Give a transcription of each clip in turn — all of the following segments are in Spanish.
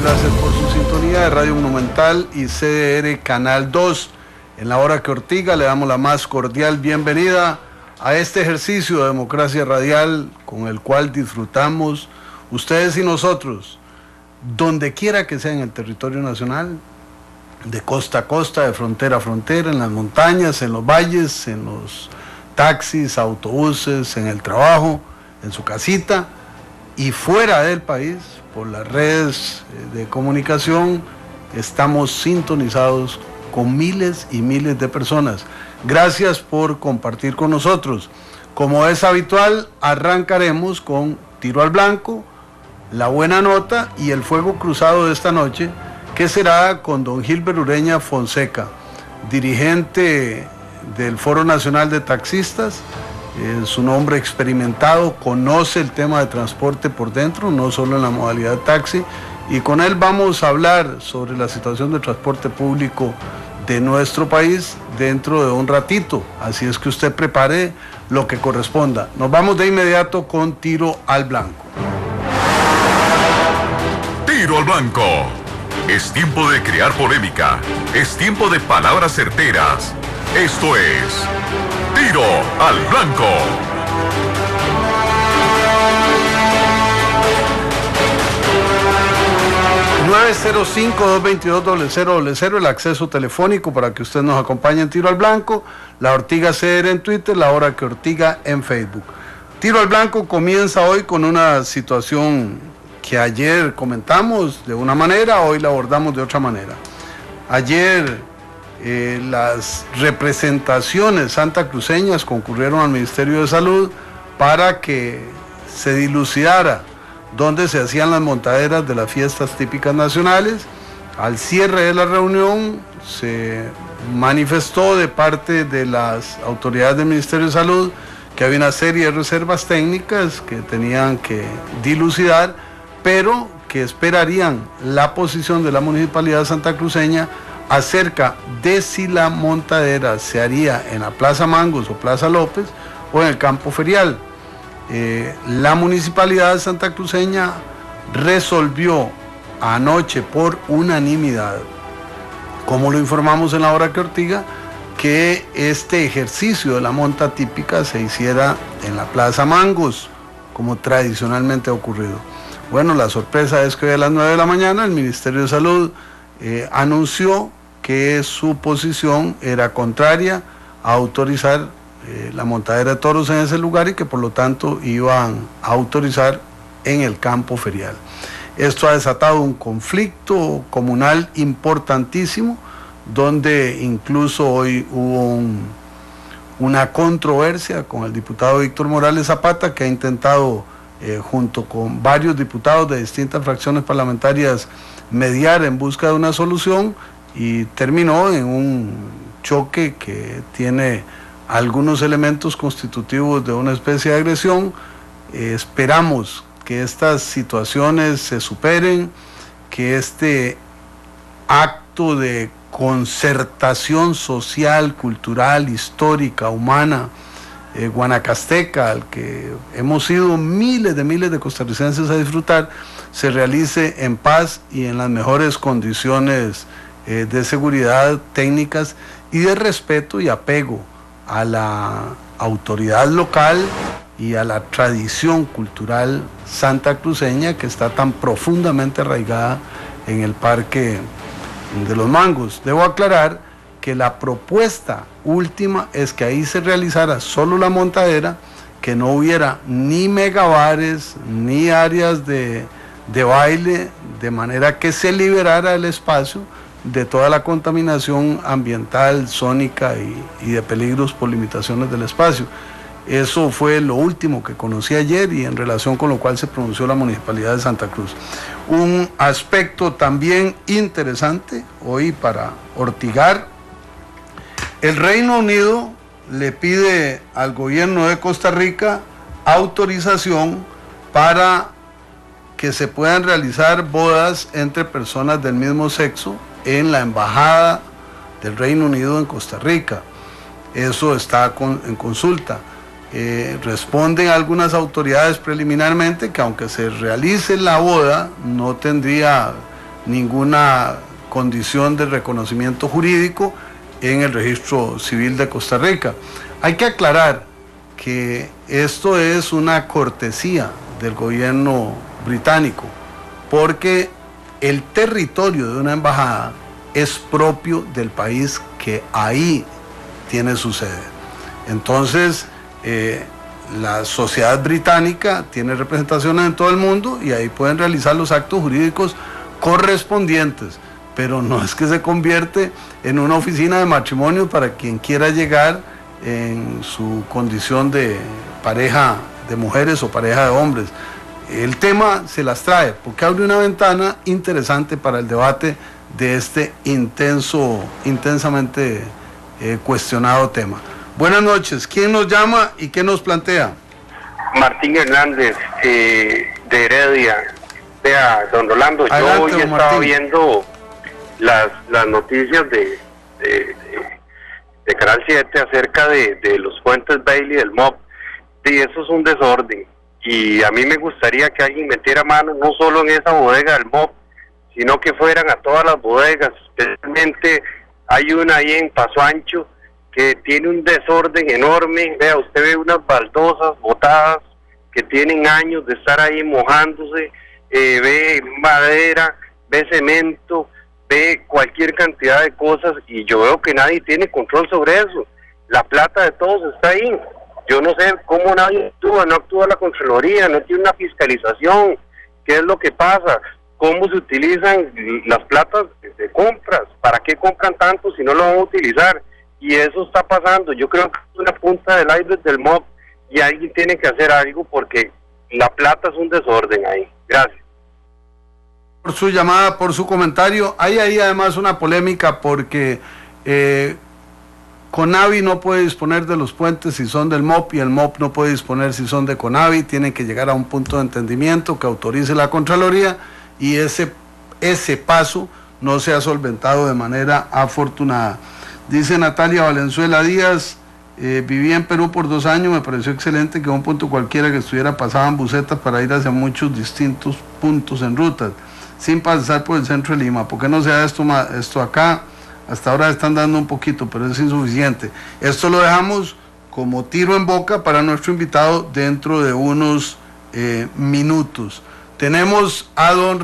gracias por su sintonía de Radio Monumental y CDR Canal 2. En la hora que Ortiga le damos la más cordial bienvenida a este ejercicio de democracia radial con el cual disfrutamos ustedes y nosotros, donde quiera que sea en el territorio nacional, de costa a costa, de frontera a frontera, en las montañas, en los valles, en los taxis, autobuses, en el trabajo, en su casita y fuera del país, por las redes de comunicación, estamos sintonizados con miles y miles de personas. Gracias por compartir con nosotros. Como es habitual, arrancaremos con Tiro al Blanco, la buena nota y el fuego cruzado de esta noche, que será con don Gilbert Ureña Fonseca, dirigente del Foro Nacional de Taxistas. Es un hombre experimentado, conoce el tema de transporte por dentro, no solo en la modalidad taxi, y con él vamos a hablar sobre la situación del transporte público de nuestro país dentro de un ratito, así es que usted prepare lo que corresponda. Nos vamos de inmediato con Tiro al Blanco. Tiro al Blanco. Es tiempo de crear polémica, es tiempo de palabras certeras. Esto es Tiro al Blanco. ...905-222-0000... el acceso telefónico para que usted nos acompañe en Tiro al Blanco, La Ortiga CR en Twitter, La Hora que Ortiga en Facebook. Tiro al Blanco comienza hoy con una situación que ayer comentamos de una manera, hoy la abordamos de otra manera. Ayer las representaciones santacruceñas concurrieron al Ministerio de Salud para que se dilucidara dónde se hacían las montaderas de las fiestas típicas nacionales. Al cierre de la reunión se manifestó de parte de las autoridades del Ministerio de Salud que había una serie de reservas técnicas que tenían que dilucidar, pero que esperarían la posición de la Municipalidad Santacruceña acerca de si la montadera se haría en la Plaza Mangos o Plaza López o en el campo ferial. La Municipalidad Santacruceña resolvió anoche por unanimidad, como lo informamos en La Hora que Ortiga, que este ejercicio de la monta típica se hiciera en la Plaza Mangos, como tradicionalmente ha ocurrido. Bueno, la sorpresa es que hoy a las 9 de la mañana el Ministerio de Salud anunció que su posición era contraria a autorizar la montadera de toros en ese lugar y que por lo tanto iban a autorizar en el campo ferial. Esto ha desatado un conflicto comunal importantísimo, donde incluso hoy hubo una controversia con el diputado Víctor Morales Zapata, que ha intentado junto con varios diputados de distintas fracciones parlamentarias mediar en busca de una solución, y terminó en un choque que tiene algunos elementos constitutivos de una especie de agresión. Esperamos que estas situaciones se superen, que este acto de concertación social, cultural, histórica, humana, guanacasteca, al que hemos ido miles de costarricenses a disfrutar, se realice en paz y en las mejores condiciones de seguridad técnicas y de respeto y apego a la autoridad local y a la tradición cultural santacruceña que está tan profundamente arraigada en el Parque de los Mangos. Debo aclarar que la propuesta última es que ahí se realizara solo la montadera, que no hubiera ni megabares ni áreas de baile, de manera que se liberara el espacio de toda la contaminación ambiental, sónica y de peligros por limitaciones del espacio. Eso fue lo último que conocí ayer y en relación con lo cual se pronunció la Municipalidad de Santa Cruz. Un aspecto también interesante hoy para ortigar: el Reino Unido le pide al gobierno de Costa Rica autorización para que se puedan realizar bodas entre personas del mismo sexo en la Embajada del Reino Unido en Costa Rica. Eso está en consulta. Responden algunas autoridades preliminarmente que aunque se realice la boda, no tendría ninguna condición de reconocimiento jurídico en el registro civil de Costa Rica. Hay que aclarar que esto es una cortesía del gobierno británico, porque el territorio de una embajada es propio del país que ahí tiene su sede. Entonces, la sociedad británica tiene representaciones en todo el mundo y ahí pueden realizar los actos jurídicos correspondientes, pero no es que se convierte en una oficina de matrimonio para quien quiera llegar en su condición de pareja de mujeres o pareja de hombres. El tema se las trae porque abre una ventana interesante para el debate de este intensamente cuestionado tema. Buenas noches, ¿quién nos llama y qué nos plantea? Martín Hernández, de Heredia. Vea, don Rolando, adelante, yo hoy estaba viendo las noticias de Canal 7 acerca de los puentes Bailey del MOP, y eso es un desorden, y a mí me gustaría que alguien metiera mano no solo en esa bodega del MOP, sino que fueran a todas las bodegas. Especialmente hay una ahí en Paso Ancho que tiene un desorden enorme. Vea, usted ve unas baldosas botadas que tienen años de estar ahí mojándose, ve madera, ve cemento, ve cualquier cantidad de cosas, y yo veo que nadie tiene control sobre eso. La plata de todos está ahí. Yo no sé cómo nadie actúa, no actúa la Contraloría, no tiene una fiscalización. ¿Qué es lo que pasa? ¿Cómo se utilizan las platas de compras? ¿Para qué compran tanto si no lo van a utilizar? Y eso está pasando. Yo creo que es una punta del iceberg del MOP y alguien tiene que hacer algo porque la plata es un desorden ahí. Gracias. Por su llamada, por su comentario. Hay ahí además una polémica porque CONAVI no puede disponer de los puentes si son del MOP y el MOP no puede disponer si son de CONAVI. Tienen que llegar a un punto de entendimiento que autorice la Contraloría, y ese paso no se ha solventado de manera afortunada. Dice Natalia Valenzuela Díaz, viví en Perú por 2 años, me pareció excelente que a un punto cualquiera que estuviera pasaban busetas para ir hacia muchos distintos puntos en rutas, sin pasar por el centro de Lima. ¿Por qué no se da esto acá? Hasta ahora están dando un poquito, pero es insuficiente. Esto lo dejamos como tiro en boca para nuestro invitado dentro de unos minutos. Tenemos a don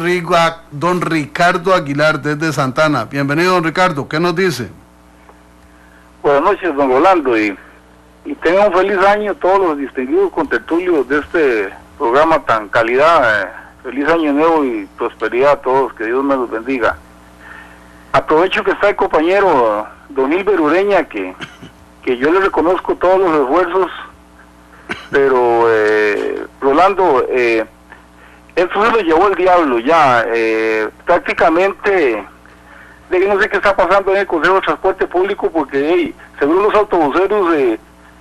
Ricardo Aguilar desde Santana. Bienvenido, don Ricardo, ¿qué nos dice? Buenas noches, don Rolando, y tengan un feliz año todos los distinguidos contertulios de este programa tan calidad. Feliz año nuevo y prosperidad a todos, que Dios me los bendiga. Aprovecho que está el compañero don Hilber Ureña, que yo le reconozco todos los esfuerzos, pero Rolando, esto se lo llevó el diablo ya, prácticamente. No sé qué está pasando en el Consejo de Transporte Público, porque según los autobuseros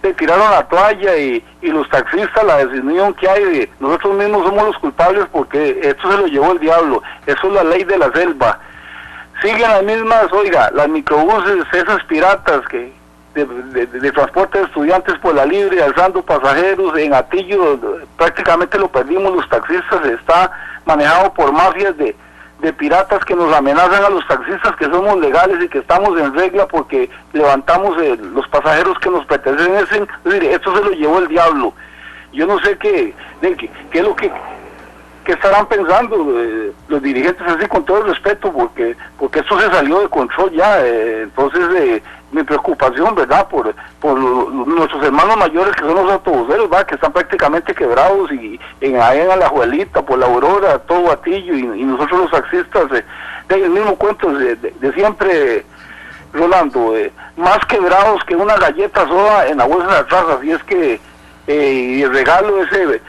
se tiraron la toalla, y los taxistas, la decisión que hay, nosotros mismos somos los culpables porque esto se lo llevó el diablo. Eso es la ley de la selva. Siguen las mismas, oiga, las microbuses, esas piratas que de transporte de estudiantes por la libre, alzando pasajeros. En Atillo prácticamente lo perdimos, los taxistas, está manejado por mafias de piratas que nos amenazan a los taxistas que somos legales y que estamos en regla porque levantamos los pasajeros que nos pertenecen. Es decir, esto se lo llevó el diablo. Yo no sé qué es lo que estarán pensando los dirigentes, así con todo el respeto, porque esto se salió de control ya. Entonces mi preocupación, ¿verdad?, por nuestros hermanos mayores que son los autobuseros, ¿verdad?, que están prácticamente quebrados, y ahí en Alajuelita, por la Aurora, todo Atillo, y nosotros los taxistas, el mismo cuento de siempre, Rolando, más quebrados que una galleta soda en la bolsa de las razas. Y es que el regalo ese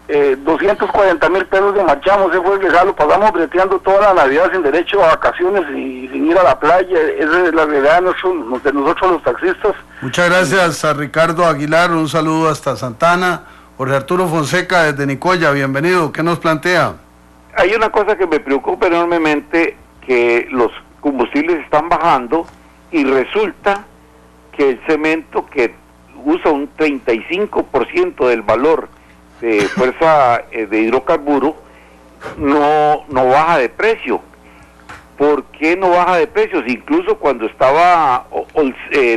240,000 pesos de marchamo, ese fue el regalo. Pasamos breteando toda la Navidad sin derecho a vacaciones y sin ir a la playa. Esa es la realidad de nosotros los taxistas. Muchas gracias a Ricardo Aguilar, un saludo hasta Santana. Jorge Arturo Fonseca desde Nicoya, bienvenido, ¿qué nos plantea? Hay una cosa que me preocupa enormemente, que los combustibles están bajando y resulta que el cemento, que usa un 35% del valor de fuerza de hidrocarburo, no baja de precio. ¿Por qué no baja de precios? Incluso cuando estaba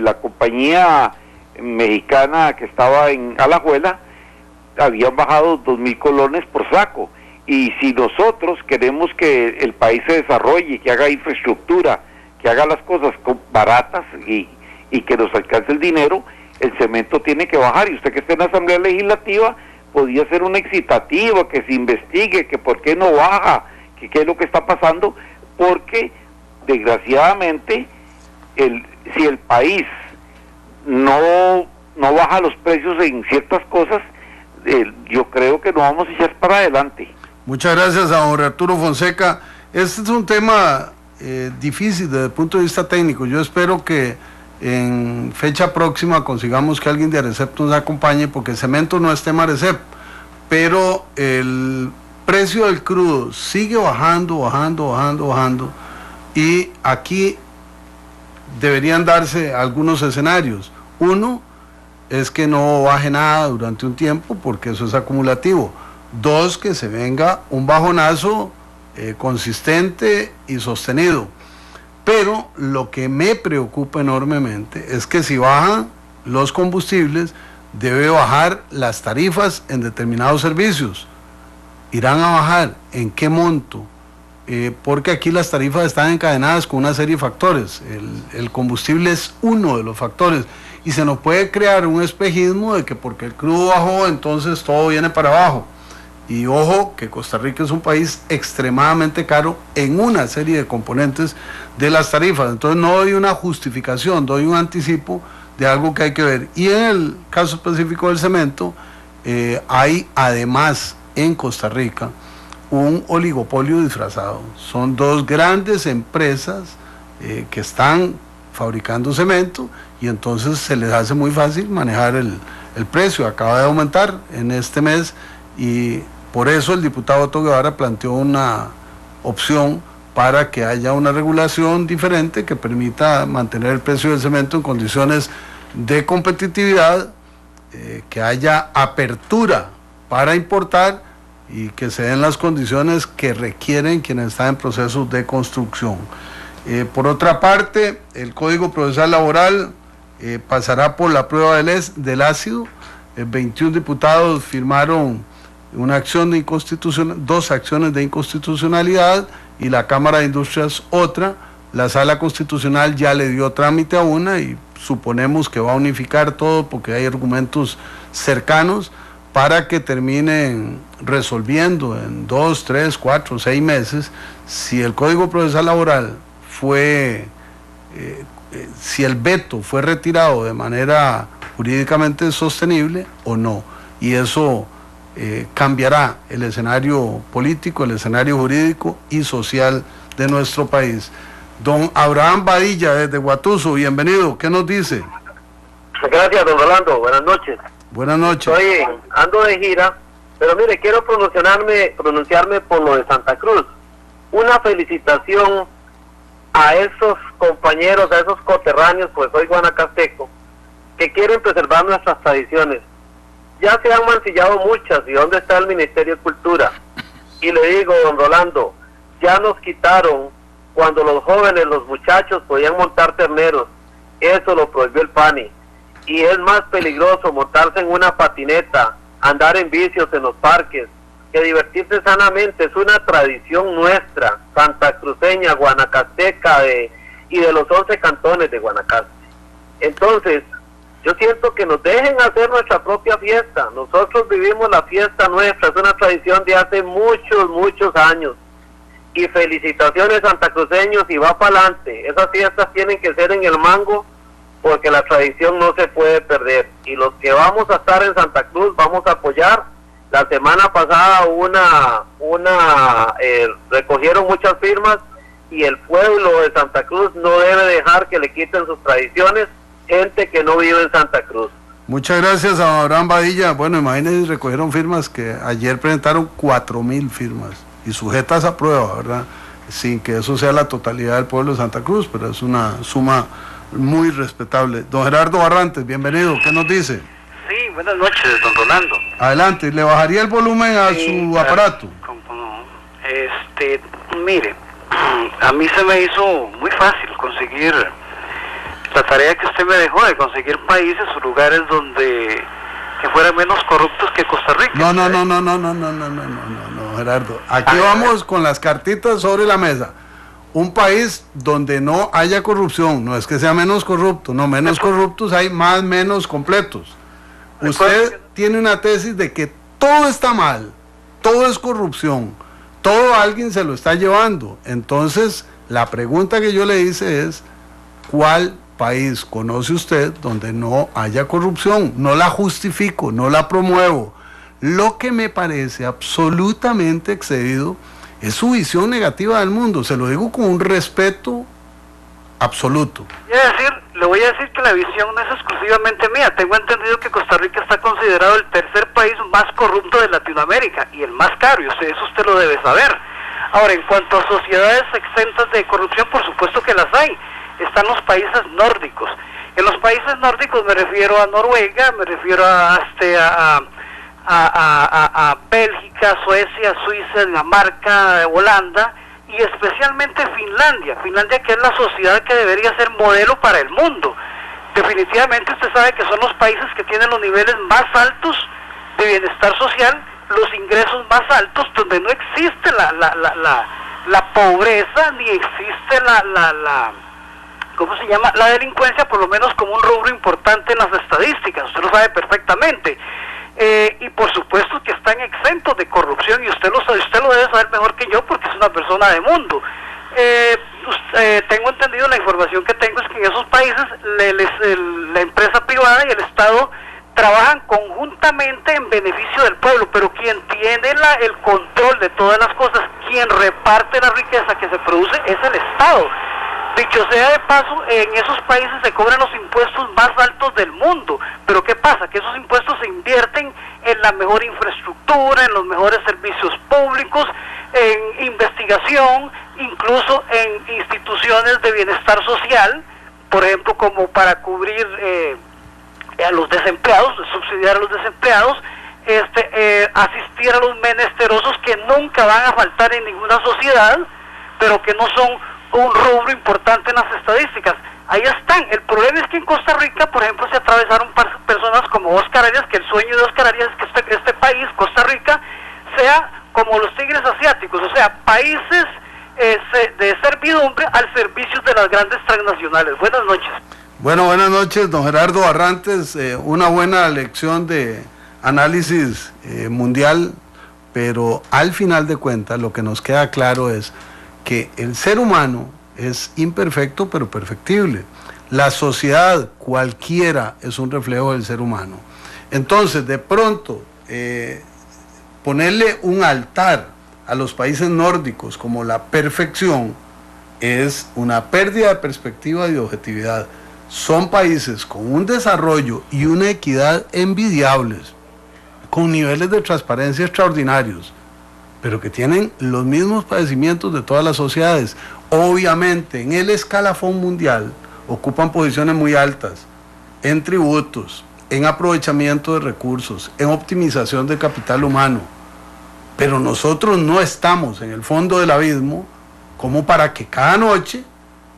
la compañía mexicana que estaba en Alajuela, habían bajado 2.000 colones por saco. Y si nosotros queremos que el país se desarrolle, que haga infraestructura, que haga las cosas baratas y que nos alcance el dinero, el cemento tiene que bajar. Y usted que está en la Asamblea Legislativa, podría ser una excitativa, que se investigue, que por qué no baja, que qué es lo que está pasando, porque desgraciadamente si el país no baja los precios en ciertas cosas, yo creo que no vamos a echar para adelante. Muchas gracias a don Arturo Fonseca. Este es un tema difícil desde el punto de vista técnico. Yo espero que en fecha próxima consigamos que alguien de Arecep nos acompañe, porque el cemento no es tema Arecep, pero el precio del crudo sigue bajando, y aquí deberían darse algunos escenarios. Uno es que no baje nada durante un tiempo, porque eso es acumulativo. Dos, que se venga un bajonazo consistente y sostenido. Pero lo que me preocupa enormemente es que si bajan los combustibles, debe bajar las tarifas en determinados servicios. ¿Irán a bajar? ¿En qué monto? Porque aquí las tarifas están encadenadas con una serie de factores. El combustible es uno de los factores. Y se nos puede crear un espejismo de que porque el crudo bajó, entonces todo viene para abajo. Y ojo, que Costa Rica es un país extremadamente caro en una serie de componentes de las tarifas. Entonces no doy una justificación, doy un anticipo de algo que hay que ver. Y en el caso específico del cemento, hay además en Costa Rica un oligopolio disfrazado. Son dos grandes empresas que están fabricando cemento, y entonces se les hace muy fácil manejar el precio. Acaba de aumentar en este mes, y por eso el diputado Otto Guevara planteó una opción para que haya una regulación diferente que permita mantener el precio del cemento en condiciones de competitividad, que haya apertura para importar y que se den las condiciones que requieren quienes están en procesos de construcción. Por otra parte, el Código Procesal Laboral pasará por la prueba del ácido. 21 diputados firmaron una acción de dos acciones de inconstitucionalidad, y la Cámara de Industrias otra. La Sala Constitucional ya le dio trámite a una y suponemos que va a unificar todo, porque hay argumentos cercanos para que terminen resolviendo en 2, 3, 4, 6 meses si el Código Procesal Laboral si el veto fue retirado de manera jurídicamente sostenible o no. Y eso cambiará el escenario político, el escenario jurídico y social de nuestro país. Don Abraham Badilla, desde Guatuso, bienvenido. ¿Qué nos dice? Gracias, don Rolando. Buenas noches. Buenas noches. Oye, ando de gira, pero mire, quiero pronunciarme por lo de Santa Cruz. Una felicitación a esos compañeros, a esos coterráneos, pues soy guanacasteco, que quieren preservar nuestras tradiciones. Ya se han mancillado muchas, ¿y dónde está el Ministerio de Cultura? Y le digo, don Rolando, ya nos quitaron cuando los jóvenes, los muchachos podían montar terneros. Eso lo prohibió el PANI. Y es más peligroso montarse en una patineta, andar en vicios en los parques, que divertirse sanamente. Es una tradición nuestra, santacruceña, guanacasteca, y de los 11 cantones de Guanacaste. Entonces, yo siento que nos dejen hacer nuestra propia fiesta. Nosotros vivimos la fiesta nuestra, es una tradición de hace muchos, muchos años. Y felicitaciones santacruceños, y va para adelante. Esas fiestas tienen que ser en el Mango, porque la tradición no se puede perder. Y los que vamos a estar en Santa Cruz vamos a apoyar. La semana pasada recogieron muchas firmas, y el pueblo de Santa Cruz no debe dejar que le quiten sus tradiciones gente que no vive en Santa Cruz. Muchas gracias a Abraham Badilla. Bueno, imagínense, recogieron firmas que ayer presentaron 4.000 firmas y sujetas a prueba, ¿verdad? Sin que eso sea la totalidad del pueblo de Santa Cruz, pero es una suma muy respetable. Don Gerardo Barrantes, bienvenido. ¿Qué nos dice? Sí, buenas noches, don Rolando. Adelante, ¿le bajaría el volumen a su aparato? Mire, a mí se me hizo muy fácil conseguir la tarea que usted me dejó de conseguir países o lugares donde que fueran menos corruptos que Costa Rica. No, Gerardo. Aquí vamos con las cartitas sobre la mesa. Un país donde no haya corrupción, no es que sea menos corrupto, no, menos corruptos hay más menos completos. Usted tiene una tesis de que todo está mal, todo es corrupción, todo alguien se lo está llevando. Entonces, la pregunta que yo le hice es, ¿cuál país conoce usted donde no haya corrupción? No la justifico, no la promuevo. Lo que me parece absolutamente excedido es su visión negativa del mundo. Se lo digo con un respeto absoluto. Le voy a decir que la visión no es exclusivamente mía. Tengo entendido que Costa Rica está considerado el tercer país más corrupto de Latinoamérica y el más caro, y eso usted lo debe saber. Ahora, en cuanto a sociedades exentas de corrupción, por supuesto que las hay. Están los países nórdicos. En los países nórdicos me refiero a Noruega, me refiero a Bélgica, Suecia, Suiza, Dinamarca, Holanda, y especialmente Finlandia, que es la sociedad que debería ser modelo para el mundo. Definitivamente usted sabe que son los países que tienen los niveles más altos de bienestar social, los ingresos más altos, donde no existe la pobreza, ni existe la delincuencia, por lo menos como un rubro importante en las estadísticas. Usted lo sabe perfectamente. Y por supuesto que están exentos de corrupción, y usted lo debe saber mejor que yo porque es una persona de mundo. Tengo entendido, la información que tengo es que en esos países la empresa privada y el Estado trabajan conjuntamente en beneficio del pueblo, pero quien tiene el control de todas las cosas, quien reparte la riqueza que se produce, es el Estado. Dicho sea de paso, en esos países se cobran los impuestos más altos del mundo, pero ¿qué pasa? Que esos impuestos se invierten en la mejor infraestructura, en los mejores servicios públicos, en investigación, incluso en instituciones de bienestar social, por ejemplo, como para cubrir a los desempleados, subsidiar a los desempleados, asistir a los menesterosos que nunca van a faltar en ninguna sociedad, pero que no son un rubro importante en las estadísticas. Ahí están. El problema es que en Costa Rica, por ejemplo, se atravesaron personas como Oscar Arias, que el sueño de Oscar Arias es que este país, Costa Rica, sea como los tigres asiáticos, o sea, países de servidumbre al servicio de las grandes transnacionales. Buenas noches. Bueno, buenas noches, don Gerardo Barrantes. Una buena lección de análisis mundial, pero al final de cuentas lo que nos queda claro es que el ser humano es imperfecto pero perfectible. La sociedad cualquiera es un reflejo del ser humano. Entonces, de pronto, ponerle un altar a los países nórdicos como la perfección es una pérdida de perspectiva y de objetividad. Son países con un desarrollo y una equidad envidiables, con niveles de transparencia extraordinarios, pero que tienen los mismos padecimientos de todas las sociedades. Obviamente, en el escalafón mundial ocupan posiciones muy altas en tributos, en aprovechamiento de recursos, en optimización de capital humano, pero nosotros no estamos en el fondo del abismo como para que cada noche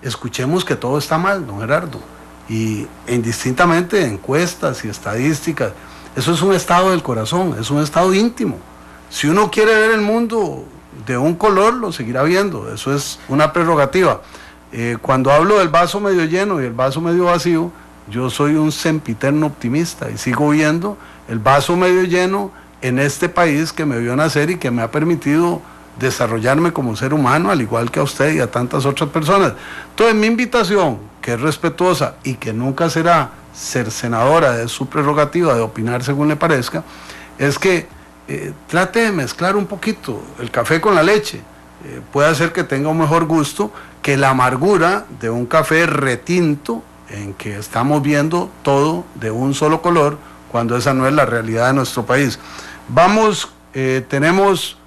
escuchemos que todo está mal, don Gerardo, y indistintamente de encuestas y estadísticas. Eso es un estado del corazón, es un estado íntimo. Si uno quiere ver el mundo de un color, lo seguirá viendo, eso es una prerrogativa. Cuando hablo del vaso medio lleno y el vaso medio vacío, yo soy un sempiterno optimista y sigo viendo el vaso medio lleno en este país que me vio nacer y que me ha permitido desarrollarme como ser humano, al igual que a usted y a tantas otras personas. Entonces, mi invitación, que es respetuosa y que nunca será cercenadora de su prerrogativa de opinar según le parezca, es que trate de mezclar un poquito el café con la leche. Puede hacer que tenga un mejor gusto que la amargura de un café retinto en que estamos viendo todo de un solo color, cuando esa no es la realidad de nuestro país. Vamos, tenemos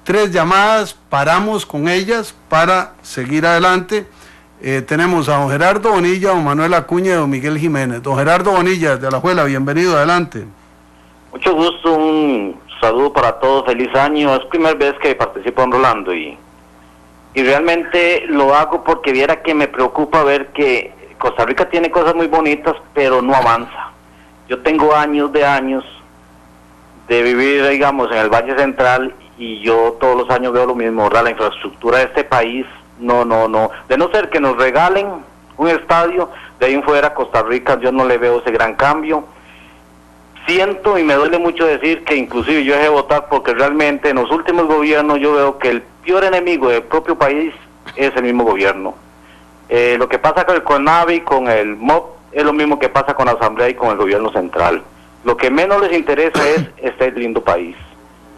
3 llamadas, paramos con ellas para seguir adelante. Tenemos a don Gerardo Bonilla, don Manuel Acuña y don Miguel Jiménez. Don Gerardo Bonilla, de Alajuela, bienvenido, adelante. Mucho gusto, un saludo para todos, feliz año. Es primera vez que participo en Rolando y realmente lo hago porque viera que me preocupa ver que Costa Rica tiene cosas muy bonitas, pero no avanza. Yo tengo años de vivir, digamos, en el Valle Central y yo todos los años veo lo mismo, ¿verdad? La infraestructura de este país, no. De no ser que nos regalen un estadio, de ahí en fuera Costa Rica yo no le veo ese gran cambio. Siento y me duele mucho decir que inclusive yo dejé de votar porque realmente en los últimos gobiernos yo veo que el peor enemigo del propio país es el mismo gobierno. Lo que pasa con el CONAVI, con el MOP, es lo mismo que pasa con la Asamblea y con el gobierno central. Lo que menos les interesa es este lindo país.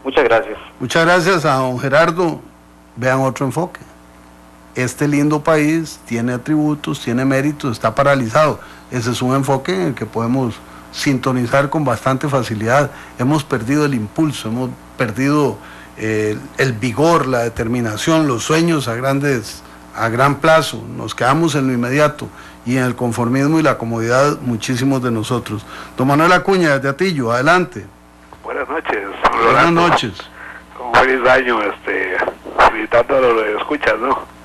Muchas gracias. Muchas gracias a don Gerardo. Vean otro enfoque. Este lindo país tiene atributos, tiene méritos, está paralizado. Ese es un enfoque en el que podemos sintonizar con bastante facilidad. Hemos perdido el impulso, hemos perdido el vigor, la determinación, los sueños a gran plazo. Nos quedamos en lo inmediato y en el conformismo y la comodidad muchísimos de nosotros. Don Manuel Acuña, desde Atillo, adelante. Buenas noches. Buenas noches. Con feliz año, felicitando a los que escuchas, ¿no?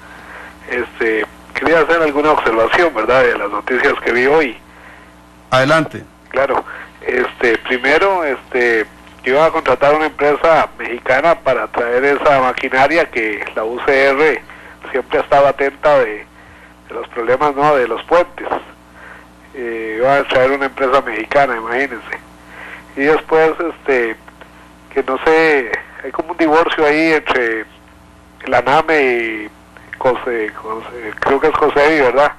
Quería hacer alguna observación, ¿verdad?, de las noticias que vi hoy. Adelante. Claro, primero, iba a contratar una empresa mexicana para traer esa maquinaria que la UCR siempre estaba atenta de los problemas, ¿no?, de los puentes. Iba a traer una empresa mexicana, imagínense. Y después, que no sé, hay como un divorcio ahí entre la NAME y creo que es COSEBI, ¿verdad?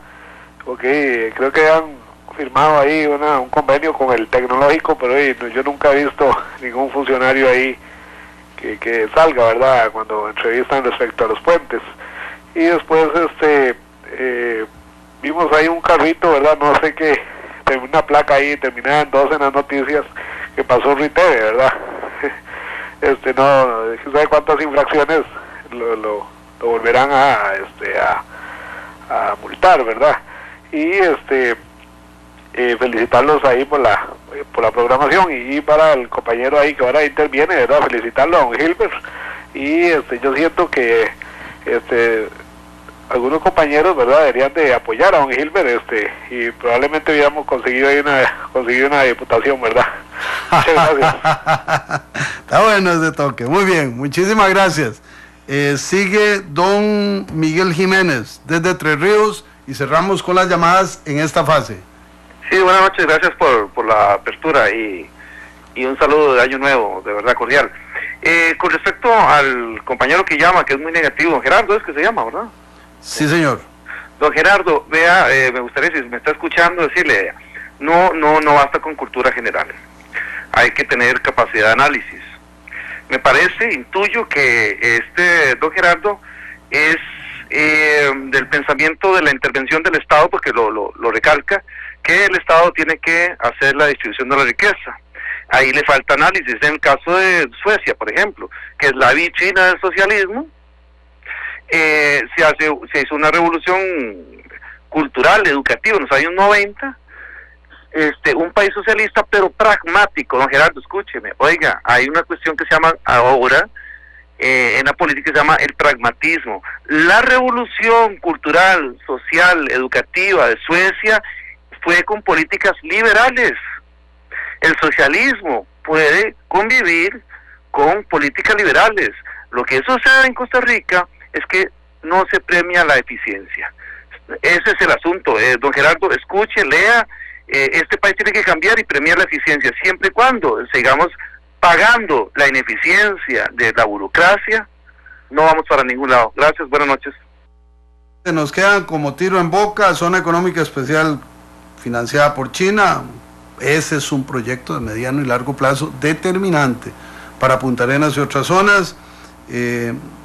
Porque creo que han firmado ahí un convenio con el tecnológico, pero yo nunca he visto ningún funcionario ahí que salga, ¿verdad?, cuando entrevistan respecto a los puentes. Y después vimos ahí un carrito, ¿verdad?, no sé qué, una placa ahí terminada en 2 en las noticias, que pasó Riteve, ¿verdad? No sabe cuántas infracciones lo volverán a multar, ¿verdad? Y felicitarlos ahí por la programación y para el compañero ahí que ahora interviene, ¿verdad?, felicitarlo a don Gilbert. Y yo siento que algunos compañeros, ¿verdad?, deberían de apoyar a don Gilbert, y probablemente hubiéramos conseguido ahí una diputación, ¿verdad? Muchas gracias. Está bueno ese toque, muy bien, muchísimas gracias. Sigue don Miguel Jiménez desde Tres Ríos y cerramos con las llamadas en esta fase. Sí, buenas noches, gracias por la apertura y un saludo de año nuevo, de verdad cordial. Con respecto al compañero que llama, que es muy negativo, don Gerardo es que se llama, ¿verdad? Sí, señor. Don Gerardo, vea, me gustaría, si me está escuchando, decirle, no basta con cultura general, hay que tener capacidad de análisis. Me parece, intuyo que don Gerardo es del pensamiento de la intervención del Estado, porque lo recalca, que el Estado tiene que hacer la distribución de la riqueza. Ahí le falta análisis. En el caso de Suecia, por ejemplo, que es la vitrina del socialismo, se hizo una revolución cultural, educativa en los años 90, un país socialista pero pragmático. Don Gerardo, escúcheme, oiga, hay una cuestión que se llama ahora en la política, se llama el pragmatismo. La revolución cultural, social, educativa de Suecia fue con políticas liberales. El socialismo puede convivir con políticas liberales. Lo que sucede en Costa Rica es que no se premia la eficiencia. Ese es el asunto. Don Gerardo, escuche, lea, este país tiene que cambiar y premiar la eficiencia, siempre y cuando sigamos pagando la ineficiencia de la burocracia, no vamos para ningún lado. Gracias, buenas noches. Nos quedan como tiro en boca, zona económica especial financiada por China. Ese es un proyecto de mediano y largo plazo determinante para Punta Arenas y otras zonas.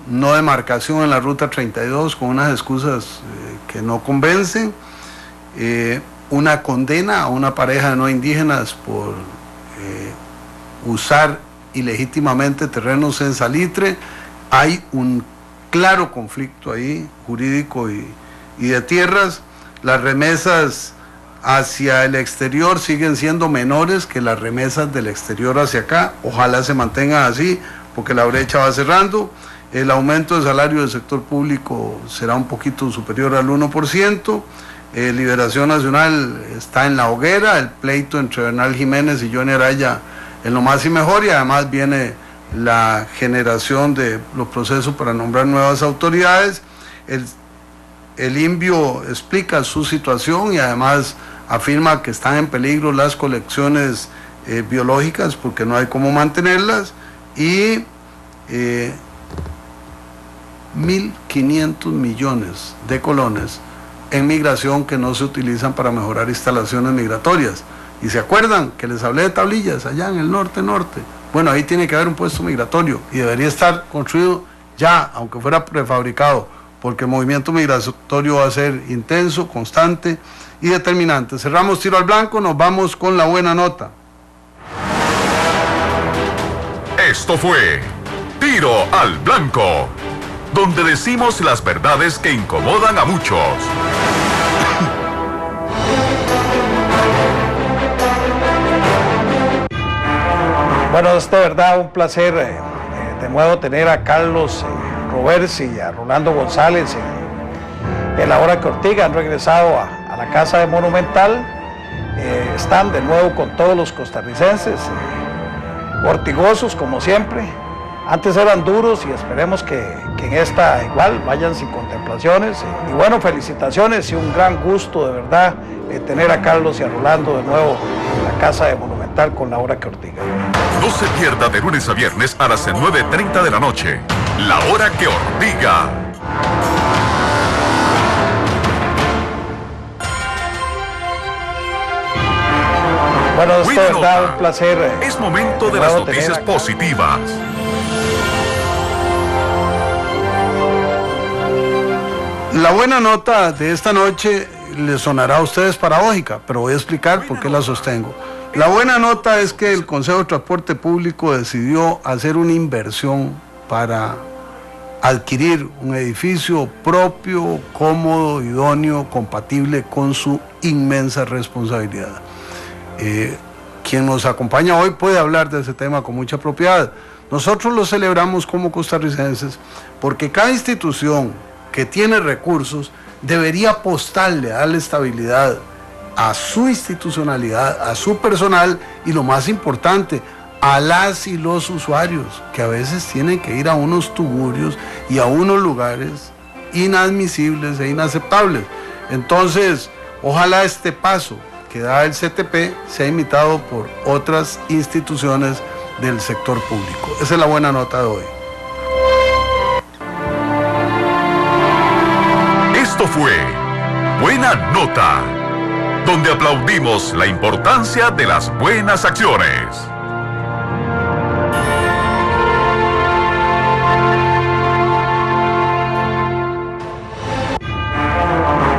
No demarcación en la ruta 32 con unas excusas que no convencen. Una condena a una pareja de no indígenas por usar ilegítimamente terrenos en salitre. Hay un claro conflicto ahí, jurídico y de tierras. Las remesas hacia el exterior siguen siendo menores que las remesas del exterior hacia acá. Ojalá se mantengan así, porque la brecha va cerrando. El aumento de salario del sector público será un poquito superior al 1%. Liberación Nacional está en la hoguera, el pleito entre Bernal Jiménez y Johnny Araya en lo más y mejor, y además viene la generación de los procesos para nombrar nuevas autoridades. El INVIO explica su situación y además afirma que están en peligro las colecciones biológicas porque no hay cómo mantenerlas, y 1.500 millones de colones en migración que no se utilizan para mejorar instalaciones migratorias. Y se acuerdan que les hablé de tablillas allá en el norte. Bueno, ahí tiene que haber un puesto migratorio y debería estar construido ya, aunque fuera prefabricado, porque el movimiento migratorio va a ser intenso, constante y determinante. Cerramos Tiro al Blanco, nos vamos con la buena nota. Esto fue Tiro al Blanco, donde decimos las verdades que incomodan a muchos. Bueno, es de verdad un placer de nuevo tener a Carlos Roversi y a Rolando González en la hora que Ortiga han regresado a la casa de Monumental. Están de nuevo con todos los costarricenses, ortigosos como siempre. Antes eran duros y esperemos que en esta igual vayan sin contemplaciones. Y bueno, felicitaciones y un gran gusto de verdad tener a Carlos y a Rolando de nuevo en la casa de Monumental con la hora que Ortiga. No se pierda de lunes a viernes a las 9:30 de la noche, la hora que Ortiga. Bueno, es de verdad un placer. Es momento de las noticias positivas. La buena nota de esta noche les sonará a ustedes paradójica, pero voy a explicar por qué la sostengo. La buena nota es que el Consejo de Transporte Público decidió hacer una inversión para adquirir un edificio propio, cómodo, idóneo, compatible con su inmensa responsabilidad. Quien nos acompaña hoy puede hablar de ese tema con mucha propiedad. Nosotros lo celebramos como costarricenses porque cada institución que tiene recursos debería apostarle a darle estabilidad a su institucionalidad, a su personal y, lo más importante, a las y los usuarios, que a veces tienen que ir a unos tugurios y a unos lugares inadmisibles e inaceptables. Entonces, ojalá este paso que da el CTP sea imitado por otras instituciones del sector público. Esa es la buena nota de hoy. Esto fue Buena Nota, donde aplaudimos la importancia de las buenas acciones.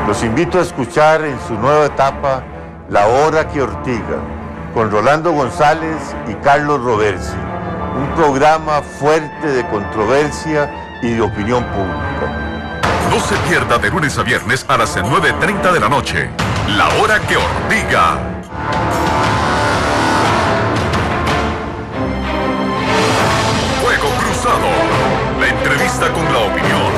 Los invito a escuchar en su nueva etapa La Hora que Ortiga, con Rolando González y Carlos Roversi, un programa fuerte de controversia y de opinión pública. No se pierda de lunes a viernes a las 9:30 de la noche, La Hora que Ortiga. Fuego Cruzado, la entrevista con la opinión.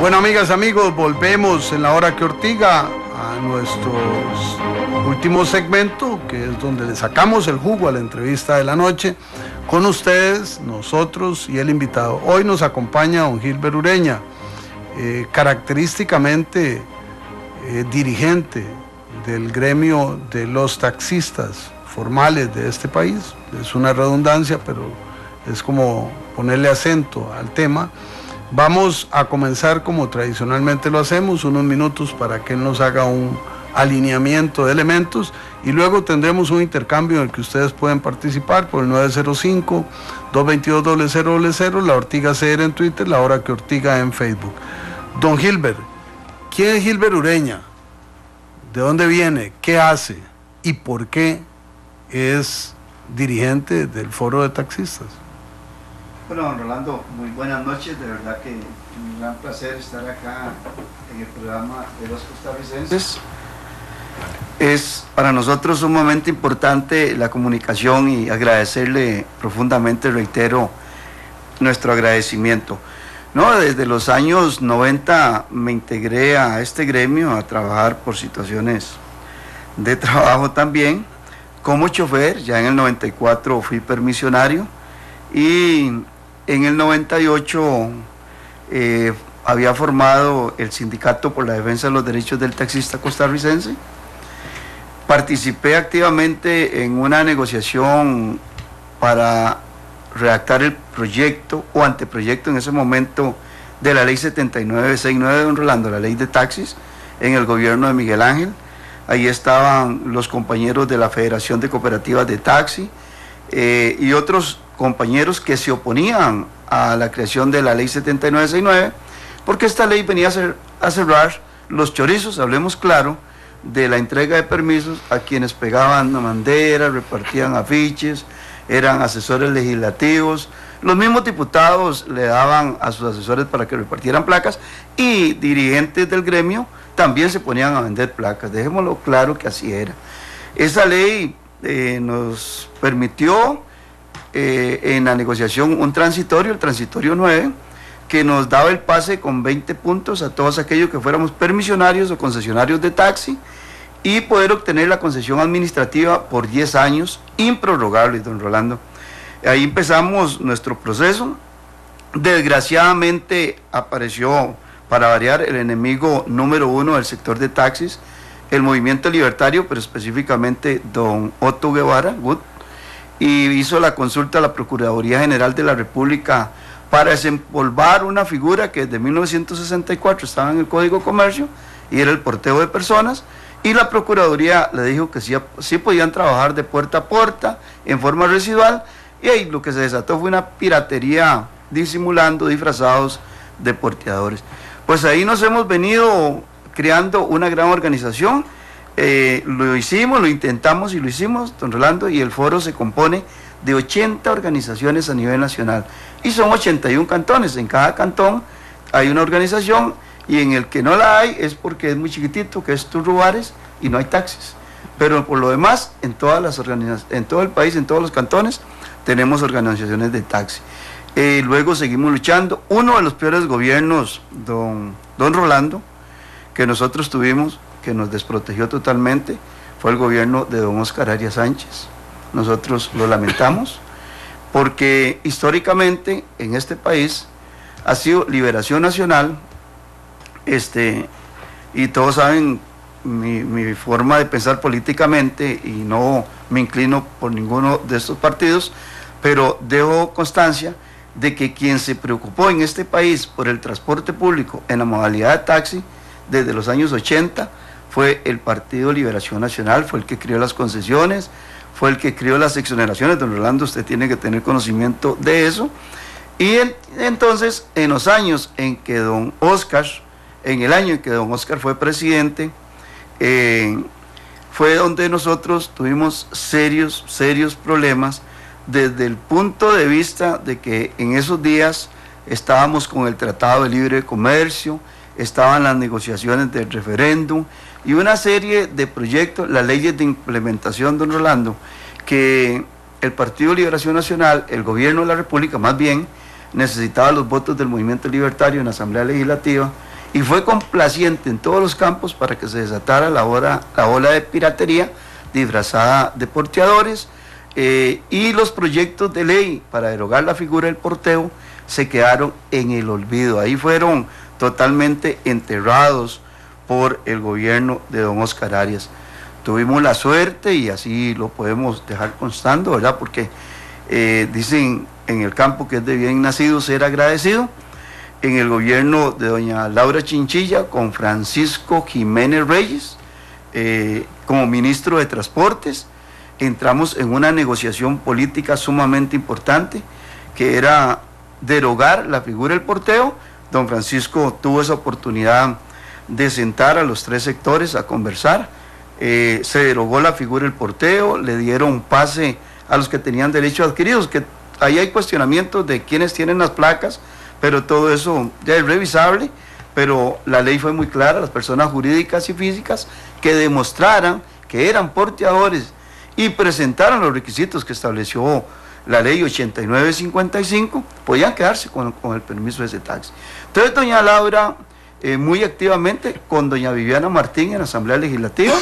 Bueno, amigas, amigos, volvemos en La Hora que Ortiga a nuestro último segmento, que es donde le sacamos el jugo a la entrevista de la noche, con ustedes, nosotros y el invitado. Hoy nos acompaña don Gilbert Ureña, característicamente dirigente del gremio de los taxistas formales de este país. Es una redundancia, pero es como ponerle acento al tema. Vamos a comenzar como tradicionalmente lo hacemos, unos minutos para que él nos haga un alineamiento de elementos y luego tendremos un intercambio en el que ustedes pueden participar por el 905-222-0000, la Ortiga CR en Twitter, La Hora que Ortiga en Facebook. Don Gilbert, ¿quién es Gilbert Ureña? ¿De dónde viene? ¿Qué hace? ¿Y por qué es dirigente del Foro de Taxistas? Bueno, don Rolando, muy buenas noches, de verdad que un gran placer estar acá en el programa de los costarricenses. Es para nosotros sumamente importante la comunicación y agradecerle profundamente, reitero, nuestro agradecimiento. No, desde los años 90 me integré a este gremio a trabajar por situaciones de trabajo también, como chofer. Ya en el 94 fui permisionario y en el 98 había formado el Sindicato por la Defensa de los Derechos del Taxista Costarricense. Participé activamente en una negociación para redactar el proyecto o anteproyecto en ese momento de la ley 7969 de don Rolando, la ley de taxis, en el gobierno de Miguel Ángel. Ahí estaban los compañeros de la Federación de Cooperativas de Taxi y otros compañeros que se oponían a la creación de la ley 7969, porque esta ley venía a cerrar los chorizos, hablemos claro, de la entrega de permisos a quienes pegaban banderas, repartían afiches, eran asesores legislativos. Los mismos diputados le daban a sus asesores para que repartieran placas y dirigentes del gremio también se ponían a vender placas. Dejémoslo claro que así era. Esa ley nos permitió en la negociación un transitorio, el transitorio 9, que nos daba el pase con 20 puntos a todos aquellos que fuéramos permisionarios o concesionarios de taxi y poder obtener la concesión administrativa por 10 años improrrogables, don Rolando. Ahí empezamos nuestro proceso. Desgraciadamente apareció, para variar, el enemigo número 1 del sector de taxis, el movimiento libertario, pero específicamente don Otto Guevara, y hizo la consulta a la Procuraduría General de la República para desempolvar una figura que desde 1964 estaba en el Código de Comercio y era el porteo de personas, y la Procuraduría le dijo que sí podían trabajar de puerta a puerta en forma residual, y ahí lo que se desató fue una piratería disimulando, disfrazados de porteadores. Pues ahí nos hemos venido creando una gran organización. Lo hicimos, lo intentamos y lo hicimos, don Rolando, y el foro se compone de 80 organizaciones a nivel nacional y son 81 cantones. En cada cantón hay una organización y en el que no la hay es porque es muy chiquitito, que es Turrubares, y no hay taxis. Pero por lo demás, en todas las en todo el país, en todos los cantones, tenemos organizaciones de taxi. Luego seguimos luchando. Uno de los peores gobiernos, don Rolando, que nosotros tuvimos, que nos desprotegió totalmente, fue el gobierno de don Óscar Arias Sánchez. Nosotros lo lamentamos, porque históricamente en este país ha sido Liberación Nacional, y todos saben mi forma de pensar políticamente y no me inclino por ninguno de estos partidos, pero dejo constancia de que quien se preocupó en este país por el transporte público en la modalidad de taxi desde los años 80 fue el Partido Liberación Nacional, fue el que creó las concesiones, fue el que creó las exoneraciones. Don Rolando, usted tiene que tener conocimiento de eso. Y entonces, en los años en que don Óscar, en el año en que don Óscar fue presidente, fue donde nosotros tuvimos serios problemas desde el punto de vista de que en esos días estábamos con el Tratado de Libre Comercio, estaban las negociaciones del referéndum y una serie de proyectos, las leyes de implementación, don Rolando, que el Partido Liberación Nacional, el gobierno de la República más bien, necesitaba los votos del movimiento libertario en la Asamblea Legislativa y fue complaciente en todos los campos para que se desatara la ola de piratería disfrazada de porteadores, y los proyectos de ley para derogar la figura del porteo se quedaron en el olvido. Ahí fueron totalmente enterrados por el gobierno de don Óscar Arias. Tuvimos la suerte, y así lo podemos dejar constando, ¿verdad? Porque dicen en el campo que es de bien nacido ser agradecido. En el gobierno de doña Laura Chinchilla, con Francisco Jiménez Reyes, como ministro de Transportes, entramos en una negociación política sumamente importante, que era derogar la figura del porteo. Don Francisco tuvo esa oportunidad de sentar a los tres sectores a conversar. Se derogó la figura del porteo, le dieron pase a los que tenían derechos adquiridos, que ahí hay cuestionamientos de quiénes tienen las placas, pero todo eso ya es revisable, pero la ley fue muy clara, las personas jurídicas y físicas que demostraran que eran porteadores y presentaran los requisitos que estableció la ley 8955, podían quedarse con el permiso de ese taxi. Entonces doña Laura, muy activamente con doña Viviana Martín en la Asamblea Legislativa,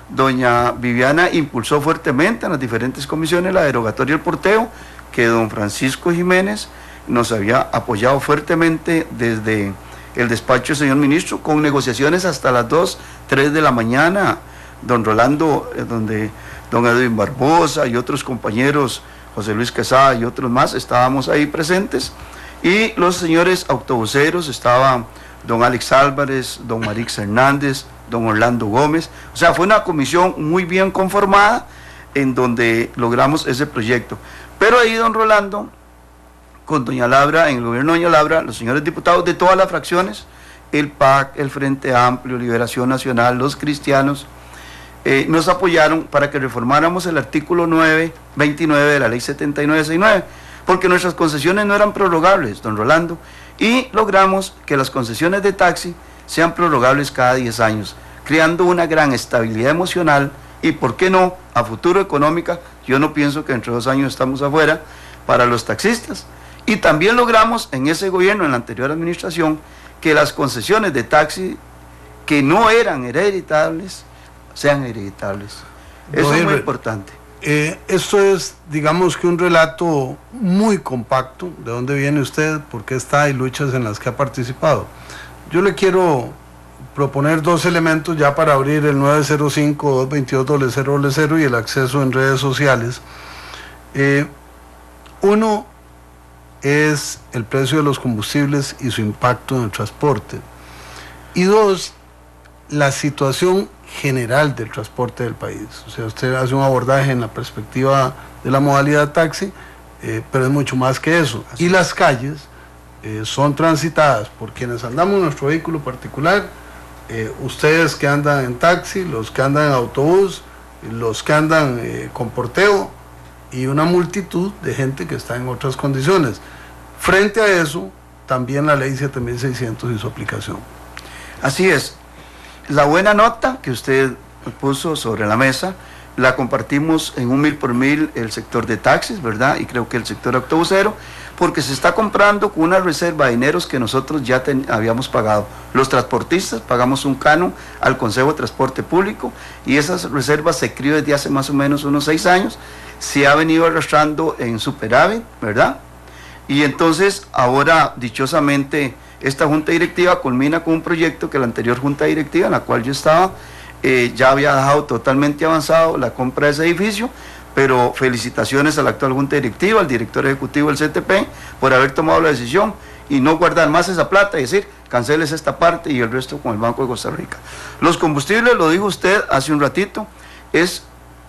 doña Viviana impulsó fuertemente en las diferentes comisiones la derogatoria del porteo, que don Francisco Jiménez nos había apoyado fuertemente desde el despacho del señor ministro, con negociaciones hasta las 2, 3 de la mañana, don Rolando, donde don Edwin Barbosa y otros compañeros, José Luis Quesada y otros más, estábamos ahí presentes, y los señores autobuseros, estaba don Alex Álvarez, don Marix Hernández, don Orlando Gómez, o sea, fue una comisión muy bien conformada, en donde logramos ese proyecto. Pero ahí don Rolando, con doña Laura, en el gobierno de doña Laura, los señores diputados de todas las fracciones, el PAC, el Frente Amplio, Liberación Nacional, los cristianos, nos apoyaron para que reformáramos el artículo 29 de la ley 7969, porque nuestras concesiones no eran prorrogables, don Rolando, y logramos que las concesiones de taxi sean prorrogables cada 10 años, creando una gran estabilidad emocional y, ¿por qué no?, a futuro económica. Yo no pienso que entre 2 años estamos afuera para los taxistas. Y también logramos en ese gobierno, en la anterior administración, que las concesiones de taxi que no eran hereditables, sean hereditables. Eso es muy importante. Esto es, digamos que un relato muy compacto, de dónde viene usted, por qué está y luchas en las que ha participado. Yo le quiero proponer 2 elementos ya para abrir el 905-222-0000 y el acceso en redes sociales. Uno es el precio de los combustibles y su impacto en el transporte. Y 2, la situación general del transporte del país. O sea, usted hace un abordaje en la perspectiva de la modalidad taxi, pero es mucho más que eso. Y las calles son transitadas por quienes andamos en nuestro vehículo particular, ustedes que andan en taxi, los que andan en autobús, los que andan con porteo, y una multitud de gente que está en otras condiciones. Frente a eso, también la ley 7600 y su aplicación. Así es. La buena nota que usted puso sobre la mesa, la compartimos en 1,000 por 1,000 el sector de taxis, ¿verdad? Y creo que el sector autobusero, porque se está comprando con una reserva de dineros que nosotros ya habíamos pagado. Los transportistas pagamos un canon al Consejo de Transporte Público y esas reservas se crió desde hace más o menos unos 6 años, se ha venido arrastrando en superávit, ¿verdad? Y entonces ahora, dichosamente, esta junta directiva culmina con un proyecto que la anterior junta directiva, en la cual yo estaba, ya había dejado totalmente avanzado la compra de ese edificio, pero felicitaciones a la actual junta directiva, al director ejecutivo del CTP, por haber tomado la decisión y no guardar más esa plata y decir, canceles esta parte y el resto con el Banco de Costa Rica. Los combustibles, lo dijo usted hace un ratito, es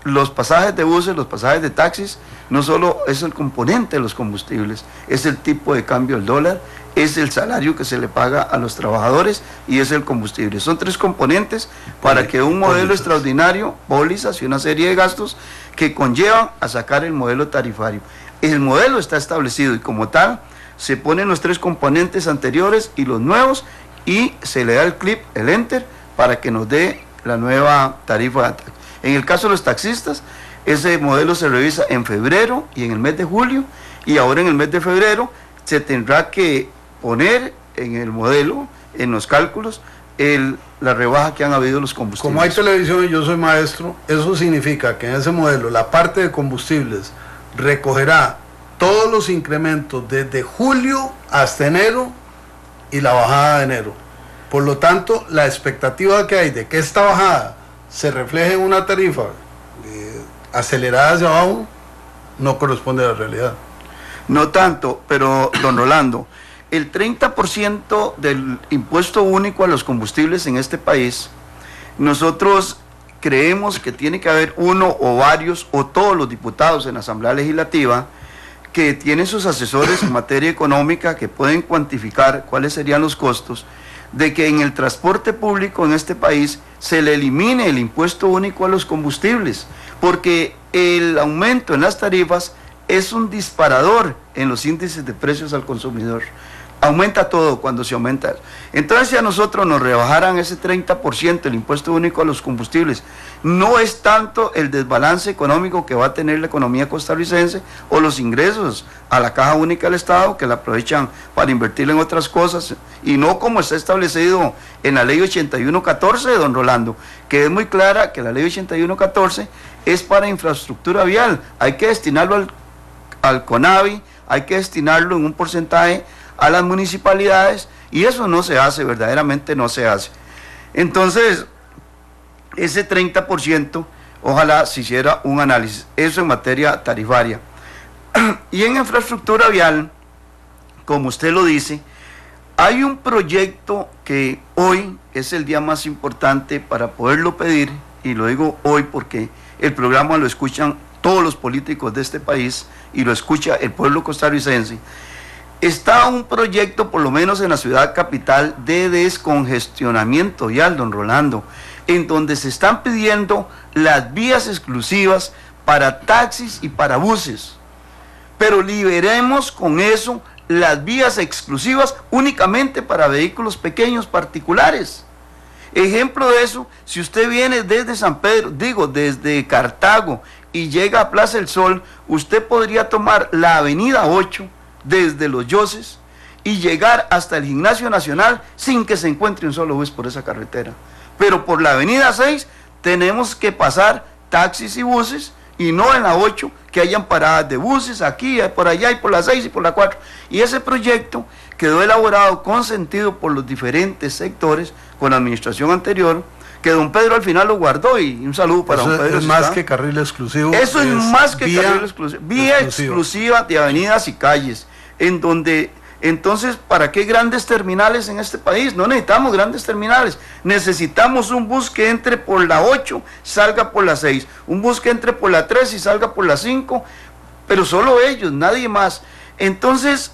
los pasajes de buses, los pasajes de taxis, no solo es el componente de los combustibles, es el tipo de cambio del dólar, es el salario que se le paga a los trabajadores y es el combustible. Son 3 componentes para que un modelo extraordinario, pólizas y una serie de gastos que conllevan a sacar el modelo tarifario. El modelo está establecido y como tal se ponen los 3 componentes anteriores y los nuevos y se le da el clip, el enter, para que nos dé la nueva tarifa de ataque. En el caso de los taxistas, ese modelo se revisa en febrero y en el mes de julio, y ahora en el mes de febrero se tendrá que poner en el modelo, en los cálculos, la rebaja que han habido los combustibles. Como hay televisión y yo soy maestro, eso significa que en ese modelo la parte de combustibles recogerá todos los incrementos desde julio hasta enero y la bajada de enero. Por lo tanto, la expectativa que hay de que esta bajada se refleje en una tarifa acelerada hacia abajo no corresponde a la realidad. No tanto, pero don Rolando, el 30% del impuesto único a los combustibles en este país, nosotros creemos que tiene que haber uno o varios o todos los diputados en la Asamblea Legislativa que tienen sus asesores en materia económica que pueden cuantificar cuáles serían los costos de que en el transporte público en este país se le elimine el impuesto único a los combustibles, porque el aumento en las tarifas es un disparador en los índices de precios al consumidor. Aumenta todo cuando se aumenta. Entonces, si a nosotros nos rebajaran ese 30% el impuesto único a los combustibles, no es tanto el desbalance económico que va a tener la economía costarricense o los ingresos a la caja única del Estado, que la aprovechan para invertir en otras cosas, y no como está establecido en la ley 8114 de don Rolando, que es muy clara que la ley 8114 es para infraestructura vial. Hay que destinarlo al CONAVI, hay que destinarlo en un porcentaje a las municipalidades, y eso no se hace, verdaderamente no se hace. Entonces, ese 30%, ojalá se hiciera un análisis, eso en materia tarifaria. Y en infraestructura vial, como usted lo dice, hay un proyecto que hoy es el día más importante para poderlo pedir, y lo digo hoy porque el programa lo escuchan todos los políticos de este país y lo escucha el pueblo costarricense. Está un proyecto, por lo menos en la ciudad capital, de descongestionamiento vial, don Rolando, en donde se están pidiendo las vías exclusivas para taxis y para buses. Pero liberemos con eso las vías exclusivas únicamente para vehículos pequeños particulares. Ejemplo de eso, si usted viene desde San Pedro, desde Cartago, y llega a Plaza del Sol, usted podría tomar la avenida 8, desde Los Yoses, y llegar hasta el Gimnasio Nacional sin que se encuentre un solo bus por esa carretera. Pero por la avenida 6 tenemos que pasar taxis y buses, y no en la 8 que hayan paradas de buses aquí, por allá, y por la 6 y por la 4. Y ese proyecto quedó elaborado con sentido por los diferentes sectores, con la administración anterior, que don Pedro al final lo guardó, y un saludo para don Pedro. Es más que carril exclusivo. Eso es más que carril exclusivo. Vía exclusiva de avenidas y calles, en donde, entonces, ¿para qué grandes terminales en este país? No necesitamos grandes terminales, necesitamos un bus que entre por la 8, salga por la 6, un bus que entre por la 3 y salga por la 5, pero solo ellos, nadie más. Entonces,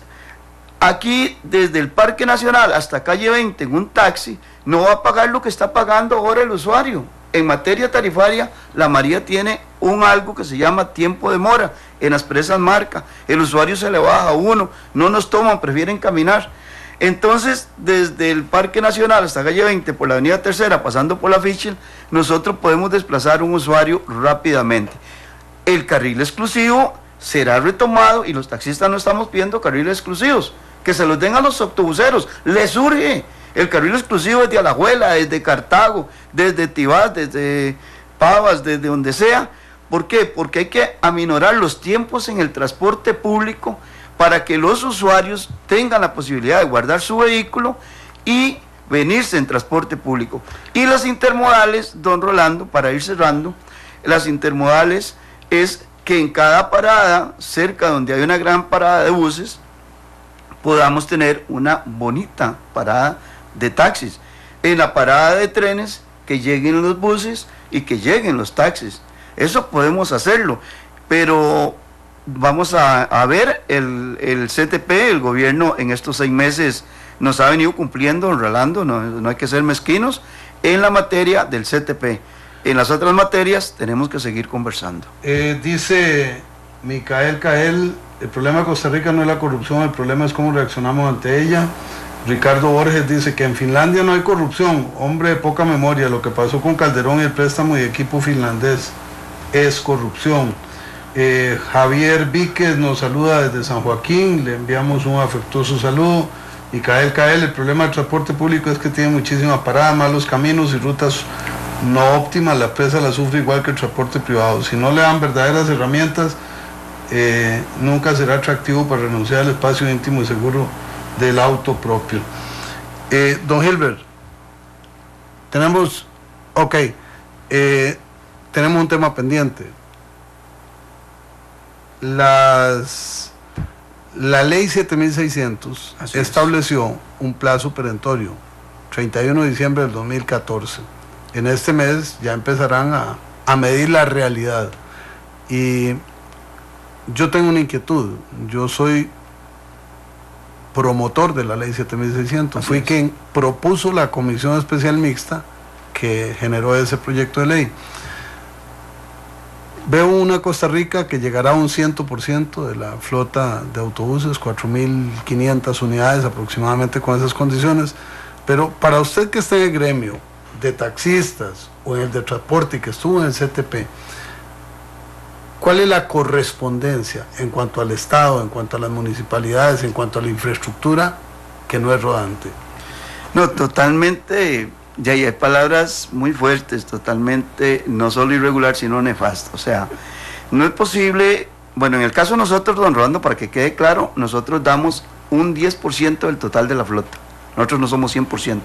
aquí, desde el Parque Nacional hasta Calle 20, en un taxi, no va a pagar lo que está pagando ahora el usuario. En materia tarifaria, la María tiene algo que se llama tiempo de mora en las presas marca. El usuario se le baja a uno, no nos toman, prefieren caminar. Entonces, desde el Parque Nacional hasta Calle 20, por la Avenida Tercera, pasando por la Fischel, nosotros podemos desplazar un usuario rápidamente. El carril exclusivo será retomado, y los taxistas no estamos pidiendo carriles exclusivos, que se los den a los autobuseros, les urge. El carril exclusivo desde Alajuela, desde Cartago, desde Tibás, desde Pavas, desde donde sea. ¿Por qué? Porque hay que aminorar los tiempos en el transporte público para que los usuarios tengan la posibilidad de guardar su vehículo y venirse en transporte público. Y las intermodales, don Rolando, para ir cerrando, las intermodales es que en cada parada, cerca donde hay una gran parada de buses, podamos tener una bonita parada de taxis. En la parada de trenes, que lleguen los buses y que lleguen los taxis. Eso podemos hacerlo, pero vamos a ver, el CTP, el gobierno en estos 6 meses nos ha venido cumpliendo, don Rolando, no hay que ser mezquinos, en la materia del CTP. En las otras materias tenemos que seguir conversando. Dice Micael Cael, el problema de Costa Rica no es la corrupción, el problema es cómo reaccionamos ante ella. Ricardo Borges dice que en Finlandia no hay corrupción, hombre de poca memoria, lo que pasó con Calderón y el préstamo de equipo finlandés es corrupción. Javier Víquez nos saluda desde San Joaquín, le enviamos un afectuoso saludo. Micael Cael, el problema del transporte público es que tiene muchísima parada, malos caminos y rutas no óptimas, la presa la sufre igual que el transporte privado. Si no le dan verdaderas herramientas, nunca será atractivo para renunciar al espacio íntimo y seguro del auto propio. Don Gilbert, tenemos un tema pendiente. La ley 7600 estableció un plazo perentorio, 31 de diciembre del 2014. En este mes ya empezarán a medir la realidad. Y yo tengo una inquietud, yo soy promotor de la ley 7600, fui quien propuso la comisión especial mixta que generó ese proyecto de ley. Veo una Costa Rica que llegará a un 100% de la flota de autobuses, 4.500 unidades aproximadamente con esas condiciones, pero para usted que está en el gremio de taxistas o en el de transporte y que estuvo en el CTP, ¿cuál es la correspondencia en cuanto al Estado, en cuanto a las municipalidades, en cuanto a la infraestructura que no es rodante? No, totalmente, ya hay palabras muy fuertes, totalmente, no solo irregular, sino nefasto. O sea, no es posible, bueno, en el caso de nosotros, don Rolando, para que quede claro, nosotros damos un 10% del total de la flota. Nosotros no somos 100%.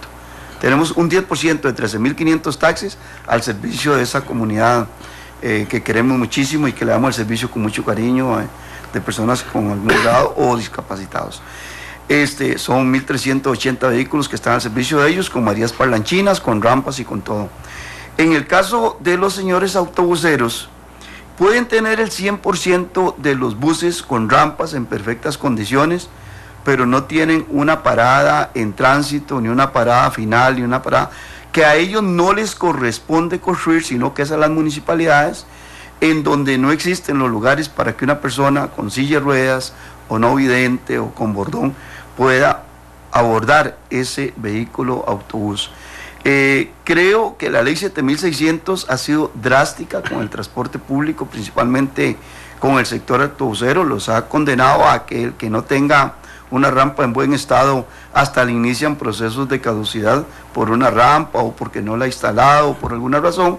Tenemos un 10% de 13.500 taxis al servicio de esa comunidad que queremos muchísimo y que le damos el servicio con mucho cariño de personas con algún grado o discapacitados. Son 1.380 vehículos que están al servicio de ellos, con marías parlanchinas, con rampas y con todo. En el caso de los señores autobuseros, pueden tener el 100% de los buses con rampas en perfectas condiciones, pero no tienen una parada en tránsito, ni una parada final, ni una parada que a ellos no les corresponde construir, sino que es a las municipalidades, en donde no existen los lugares para que una persona con silla de ruedas, o no vidente, o con bordón, pueda abordar ese vehículo autobús. Creo que la ley 7600 ha sido drástica con el transporte público, principalmente con el sector autobusero, los ha condenado a que el que no tenga una rampa en buen estado, hasta le inician procesos de caducidad por una rampa o porque no la ha instalado o por alguna razón,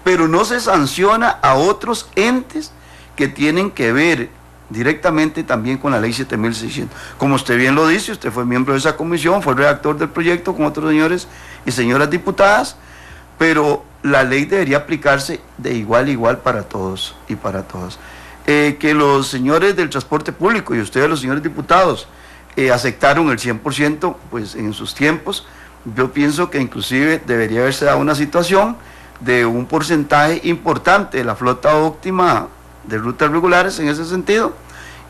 pero no se sanciona a otros entes que tienen que ver directamente también con la ley 7600. Como usted bien lo dice, usted fue miembro de esa comisión, fue redactor del proyecto con otros señores y señoras diputadas, pero la ley debería aplicarse de igual a igual para todos y para todas. Que los señores del transporte público y ustedes los señores diputados aceptaron el 100% pues en sus tiempos, yo pienso que inclusive debería haberse dado una situación de un porcentaje importante de la flota óptima de rutas regulares en ese sentido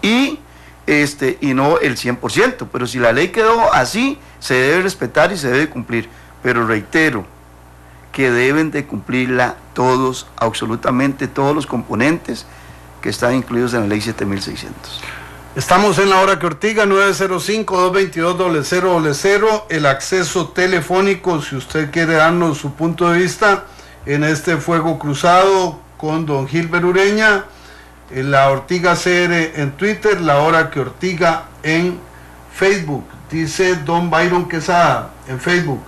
y no el 100%, pero si la ley quedó así, se debe respetar y se debe cumplir, pero reitero que deben de cumplirla todos, absolutamente todos los componentes que están incluidos en la ley 7600. Estamos en la hora que Ortiga, 905-222-0000, el acceso telefónico, si usted quiere darnos su punto de vista en este fuego cruzado con don Gilbert Ureña, la Ortiga CR en Twitter, la hora que Ortiga en Facebook. Dice don Byron Quesada en Facebook,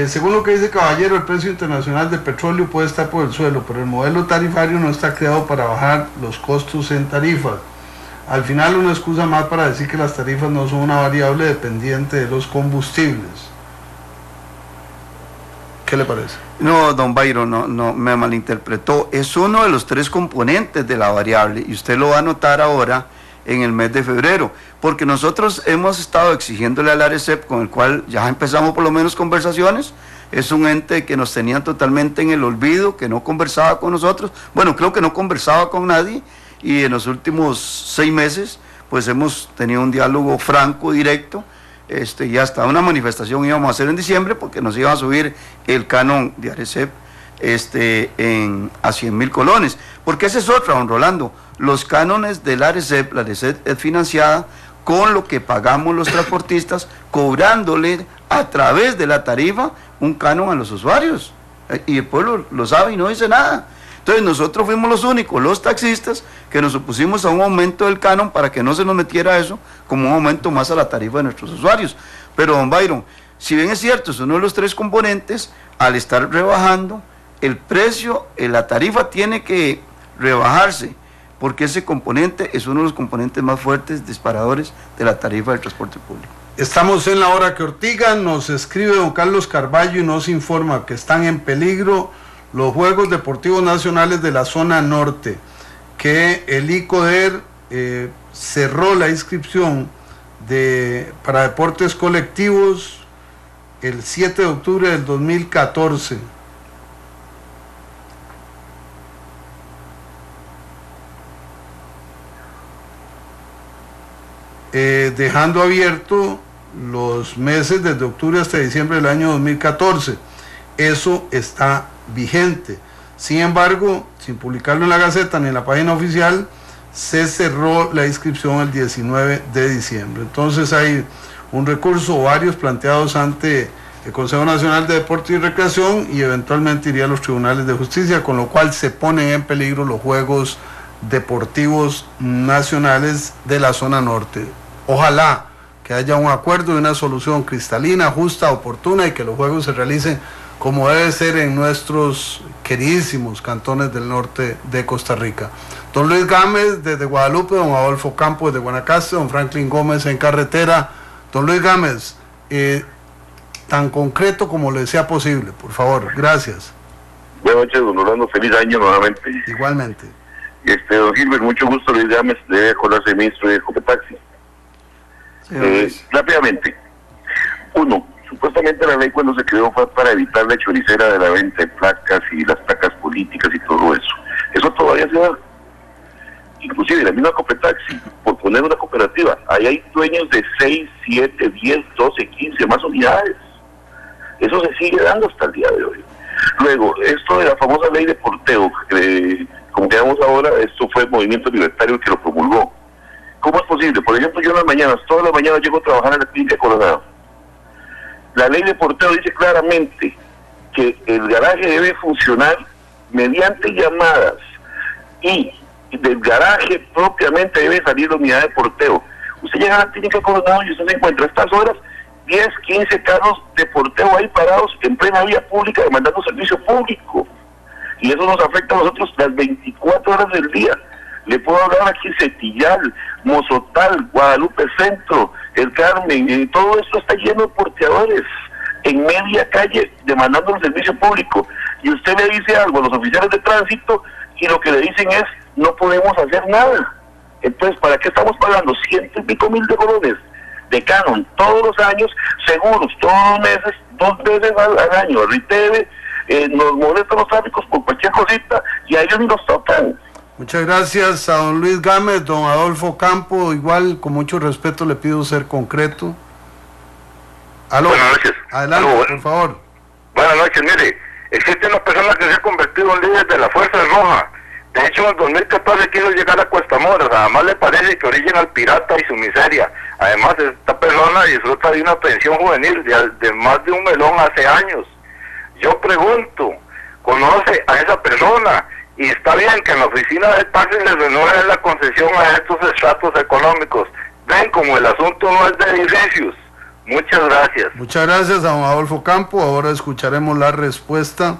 según lo que dice Caballero, el precio internacional del petróleo puede estar por el suelo, pero el modelo tarifario no está creado para bajar los costos en tarifas. Al final una excusa más para decir que las tarifas no son una variable dependiente de los combustibles. ¿Qué le parece? No, don Byron, no me malinterpretó. Es uno de los 3 componentes de la variable y usted lo va a notar ahora en el mes de febrero, porque nosotros hemos estado exigiéndole al ARECEP, con el cual ya empezamos por lo menos conversaciones. Es un ente que nos tenía totalmente en el olvido, que no conversaba con nosotros. Bueno, creo que no conversaba con nadie, y en los últimos 6 meses pues hemos tenido un diálogo franco, directo, y hasta una manifestación íbamos a hacer en diciembre porque nos iban a subir el canon de ARECEP a 100.000 colones, porque esa es otra, don Rolando, los cánones del ARECEP, la ARECEP es financiada con lo que pagamos los transportistas, cobrándole a través de la tarifa un canon a los usuarios, y el pueblo lo sabe y no dice nada. Entonces nosotros fuimos los únicos, los taxistas, que nos opusimos a un aumento del canon para que no se nos metiera eso como un aumento más a la tarifa de nuestros usuarios. Pero don Byron, si bien es cierto, es uno de los 3 componentes, al estar rebajando, el precio, la tarifa tiene que rebajarse, porque ese componente es uno de los componentes más fuertes, disparadores de la tarifa del transporte público. Estamos en la hora que Ortiga, nos escribe don Carlos Carballo y nos informa que están en peligro los Juegos Deportivos Nacionales de la zona norte, que el ICODER cerró la inscripción para deportes colectivos el 7 de octubre del 2014. Dejando abierto los meses desde octubre hasta diciembre del año 2014. Eso está vigente. Sin embargo, sin publicarlo en la Gaceta ni en la página oficial, se cerró la inscripción el 19 de diciembre. Entonces hay un recurso o varios planteados ante el Consejo Nacional de Deporte y Recreación y eventualmente iría a los tribunales de justicia, con lo cual se ponen en peligro los Juegos Deportivos Nacionales de la zona norte. Ojalá que haya un acuerdo y una solución cristalina, justa, oportuna, y que los Juegos se realicen como debe ser en nuestros queridísimos cantones del norte de Costa Rica. Don Luis Gámez desde Guadalupe, don Adolfo Campos de Guanacaste, don Franklin Gómez en Carretera. Don Luis Gámez, tan concreto como le sea posible, por favor. Gracias. Buenas noches, don Rolando. Feliz año nuevamente. Igualmente. Don Gilbert, mucho gusto. Luis Gámez, debe acordarse ministro de Copetaxi. Rápidamente. Uno, supuestamente la ley cuando se creó fue para evitar la choricera de la venta de placas y las placas políticas y todo eso. Eso todavía se da. Inclusive la misma Copetaxi, por poner una cooperativa, ahí hay dueños de 6, 7, 10, 12, 15 más unidades. Eso se sigue dando hasta el día de hoy. Luego, esto de la famosa ley de porteo, como quedamos ahora, esto fue el Movimiento Libertario que lo promulgó. ¿Cómo es posible? Por ejemplo, yo en las mañanas, todas las mañanas llego a trabajar en la clínica de Coronado. La ley de porteo dice claramente que el garaje debe funcionar mediante llamadas y del garaje propiamente debe salir la unidad de porteo. Usted llega a la clínica Coronado y usted se encuentra a estas horas 10, 15 carros de porteo ahí parados en plena vía pública demandando servicio público. Y eso nos afecta a nosotros las 24 horas del día. Le puedo hablar aquí Cetillal, Mozotal, Guadalupe Centro, El Carmen, todo esto está lleno de porteadores en media calle demandando el servicio público. Y usted le dice algo a los oficiales de tránsito y lo que le dicen es, no podemos hacer nada. Entonces, ¿para qué estamos pagando 100 y pico mil de colones de canon todos los años, seguros todos los meses, 2 veces al año, RITEVE, nos molestan los tráficos por cualquier cosita y a ellos ni nos tocan? Muchas gracias a don Luis Gámez. Don Adolfo Campo, igual con mucho respeto le pido ser concreto. Aló. Buenas noches. Adelante, aló, por favor. Buenas noches, mire, existe una persona que se ha convertido en líder de la Fuerza Roja. De hecho, en el 2014 quiso llegar a Cuesta Mora, nada más le parece que origen al pirata y su miseria. Además, esta persona disfruta de una pensión juvenil de más de un melón hace años. Yo pregunto, ¿conoce a esa persona? Y está bien que en la oficina del PACE les renueven la concesión a estos estratos económicos. Ven, como el asunto no es de edificios. Muchas gracias. Muchas gracias a don Adolfo Campo. Ahora escucharemos la respuesta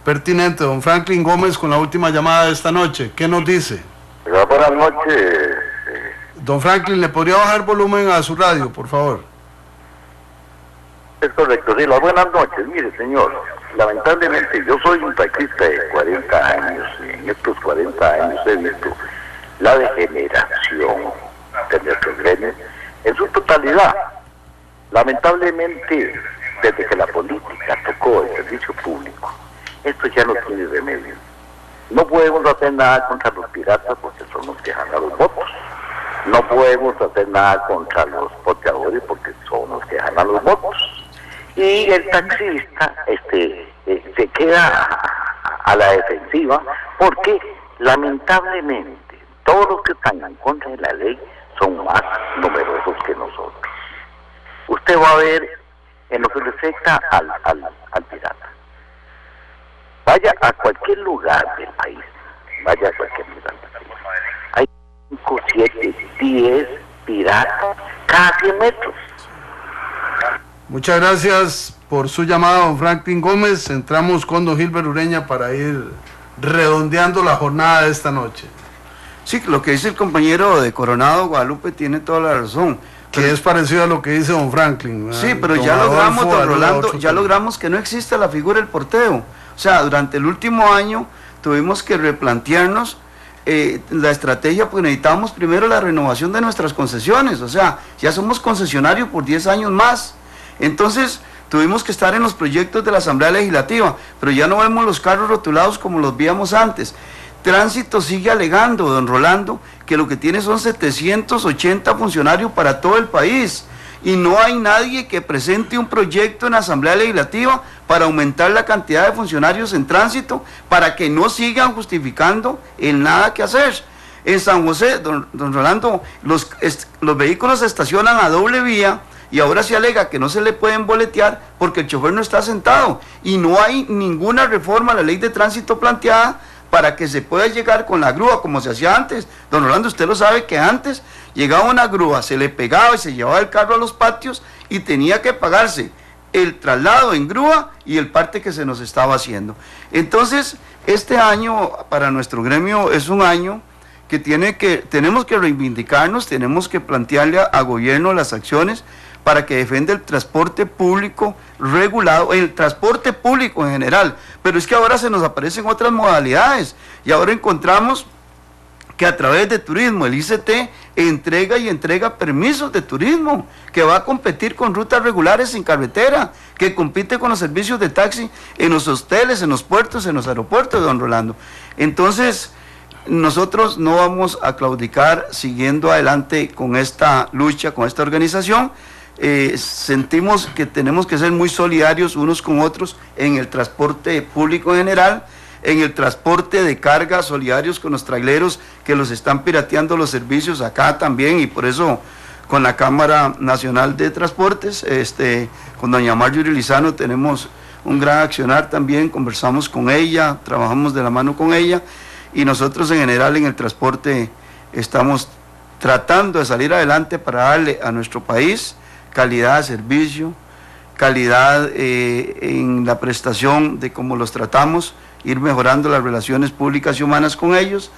pertinente. Don Franklin Gómez con la última llamada de esta noche. ¿Qué nos dice? Buenas noches. Don Franklin, ¿le podría bajar volumen a su radio, por favor? Es correcto, sí, las buenas noches. Mire, señor, lamentablemente yo soy un taxista de 40 años. En estos 40 años he visto la degeneración de nuestro gremio en su totalidad. Lamentablemente, desde que la política tocó el servicio público, esto ya no tiene remedio. No podemos hacer nada contra los piratas porque son los que ganan los votos. No podemos hacer nada contra los porteadores porque son los que ganan los votos. Y el taxista se queda a la defensiva porque lamentablemente todos los que están en contra de la ley son más numerosos que nosotros. Usted va a ver en lo que respecta al pirata. Vaya a cualquier lugar del país, vaya a cualquier lugar del país. Hay 5, 7, 10 piratas cada 100 metros. Muchas gracias por su llamada, don Franklin Gómez. Entramos con don Gilbert Ureña para ir redondeando la jornada de esta noche. Sí, lo que dice el compañero de Coronado, Guadalupe, tiene toda la razón. Que es parecido a lo que dice don Franklin. Sí, pero ya logramos, don Rolando, ya logramos que no exista la figura del porteo. O sea, durante el último año tuvimos que replantearnos la estrategia, porque necesitábamos primero la renovación de nuestras concesiones. O sea, ya somos concesionarios por 10 años más. Entonces, tuvimos que estar en los proyectos de la Asamblea Legislativa, pero ya no vemos los carros rotulados como los veíamos antes. Tránsito sigue alegando, don Rolando, que lo que tiene son 780 funcionarios para todo el país. y no hay nadie que presente un proyecto en la Asamblea Legislativa para aumentar la cantidad de funcionarios en tránsito, para que no sigan justificando el nada que hacer. En San José, don Rolando, los vehículos se estacionan a doble vía y ahora se alega que no se le pueden boletear porque el chofer no está sentado, y no hay ninguna reforma a la ley de tránsito planteada para que se pueda llegar con la grúa como se hacía antes. Don Rolando, usted lo sabe que antes llegaba una grúa, se le pegaba y se llevaba el carro a los patios y tenía que pagarse el traslado en grúa y el parte que se nos estaba haciendo. Entonces, este año para nuestro gremio es un año que tenemos que reivindicarnos, tenemos que plantearle a gobierno las acciones para que defienda el transporte público regulado, el transporte público en general, pero es que ahora se nos aparecen otras modalidades, y ahora encontramos que a través de turismo, el ICT entrega permisos de turismo, que va a competir con rutas regulares en carretera, que compite con los servicios de taxi en los hoteles, en los puertos, en los aeropuertos, don Rolando. Entonces, nosotros no vamos a claudicar siguiendo adelante con esta lucha, con esta organización. Sentimos que tenemos que ser muy solidarios unos con otros en el transporte público en general, en el transporte de carga, solidarios con los traileros que los están pirateando los servicios acá también, y por eso con la Cámara Nacional de Transportes, con doña Marjorie Lizano tenemos un gran accionar también, conversamos con ella, trabajamos de la mano con ella, y nosotros en general en el transporte estamos tratando de salir adelante para darle a nuestro país calidad de servicio, calidad en la prestación de cómo los tratamos, ir mejorando las relaciones públicas y humanas con ellos,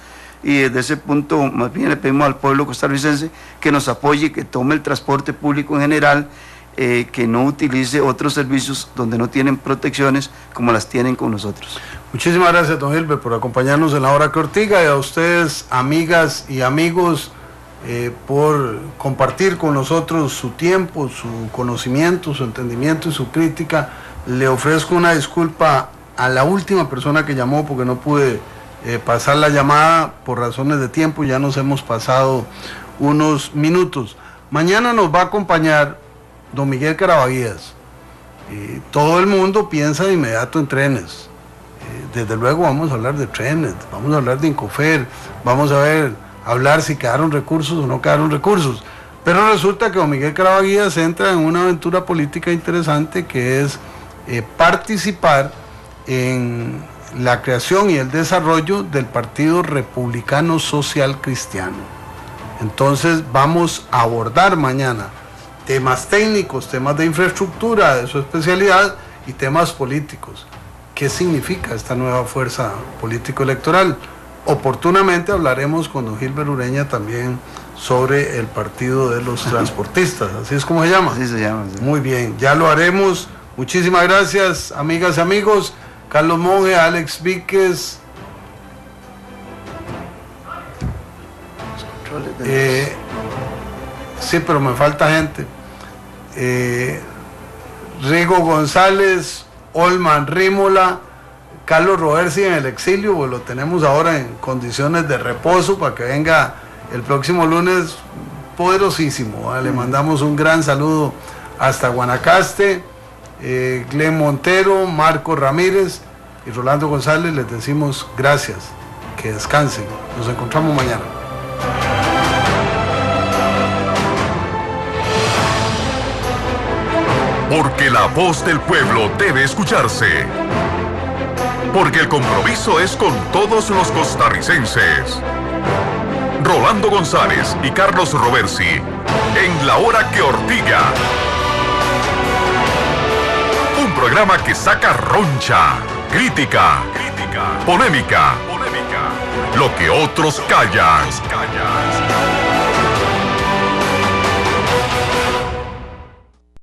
y desde ese punto más bien le pedimos al pueblo costarricense que nos apoye, que tome el transporte público en general, que no utilice otros servicios donde no tienen protecciones como las tienen con nosotros. Muchísimas gracias, don Gilbert, por acompañarnos en La Hora que Ortiga, y a ustedes, amigas y amigos, por compartir con nosotros su tiempo, su conocimiento, su entendimiento y su crítica. Le ofrezco una disculpa a la última persona que llamó porque no pude pasar la llamada por razones de tiempo, ya nos hemos pasado unos minutos. Mañana nos va a acompañar don Miguel Carabaguías. Todo el mundo piensa de inmediato en trenes. Desde luego vamos a hablar de trenes, vamos a hablar de Incofer, vamos a hablar si quedaron recursos o no quedaron recursos. Pero resulta que don Miguel Carabaguías entra en una aventura política interesante, que es participar en la creación y el desarrollo del Partido Republicano Social Cristiano. Entonces vamos a abordar mañana temas técnicos, temas de infraestructura, de su especialidad, y temas políticos. ¿Qué significa esta nueva fuerza político-electoral? Oportunamente hablaremos con don Gilbert Ureña también sobre el Partido de los Transportistas, ¿así es como se llama? Así se llama. Sí. Muy bien, ya lo haremos. Muchísimas gracias, amigas y amigos. Carlos Monge, Alex Víquez. Sí, pero me falta gente. Rigo González, Olman Rímola, Carlos Roversi en el exilio, pues lo tenemos ahora en condiciones de reposo para que venga el próximo lunes poderosísimo. Le mandamos un gran saludo hasta Guanacaste. Glenn Montero, Marco Ramírez y Rolando González, les decimos gracias, que descansen, nos encontramos mañana. Porque la voz del pueblo debe escucharse. Porque el compromiso es con todos los costarricenses. Rolando González y Carlos Roversi, en La Hora que Ortiga. Un programa que saca roncha, crítica, polémica, lo que otros callan.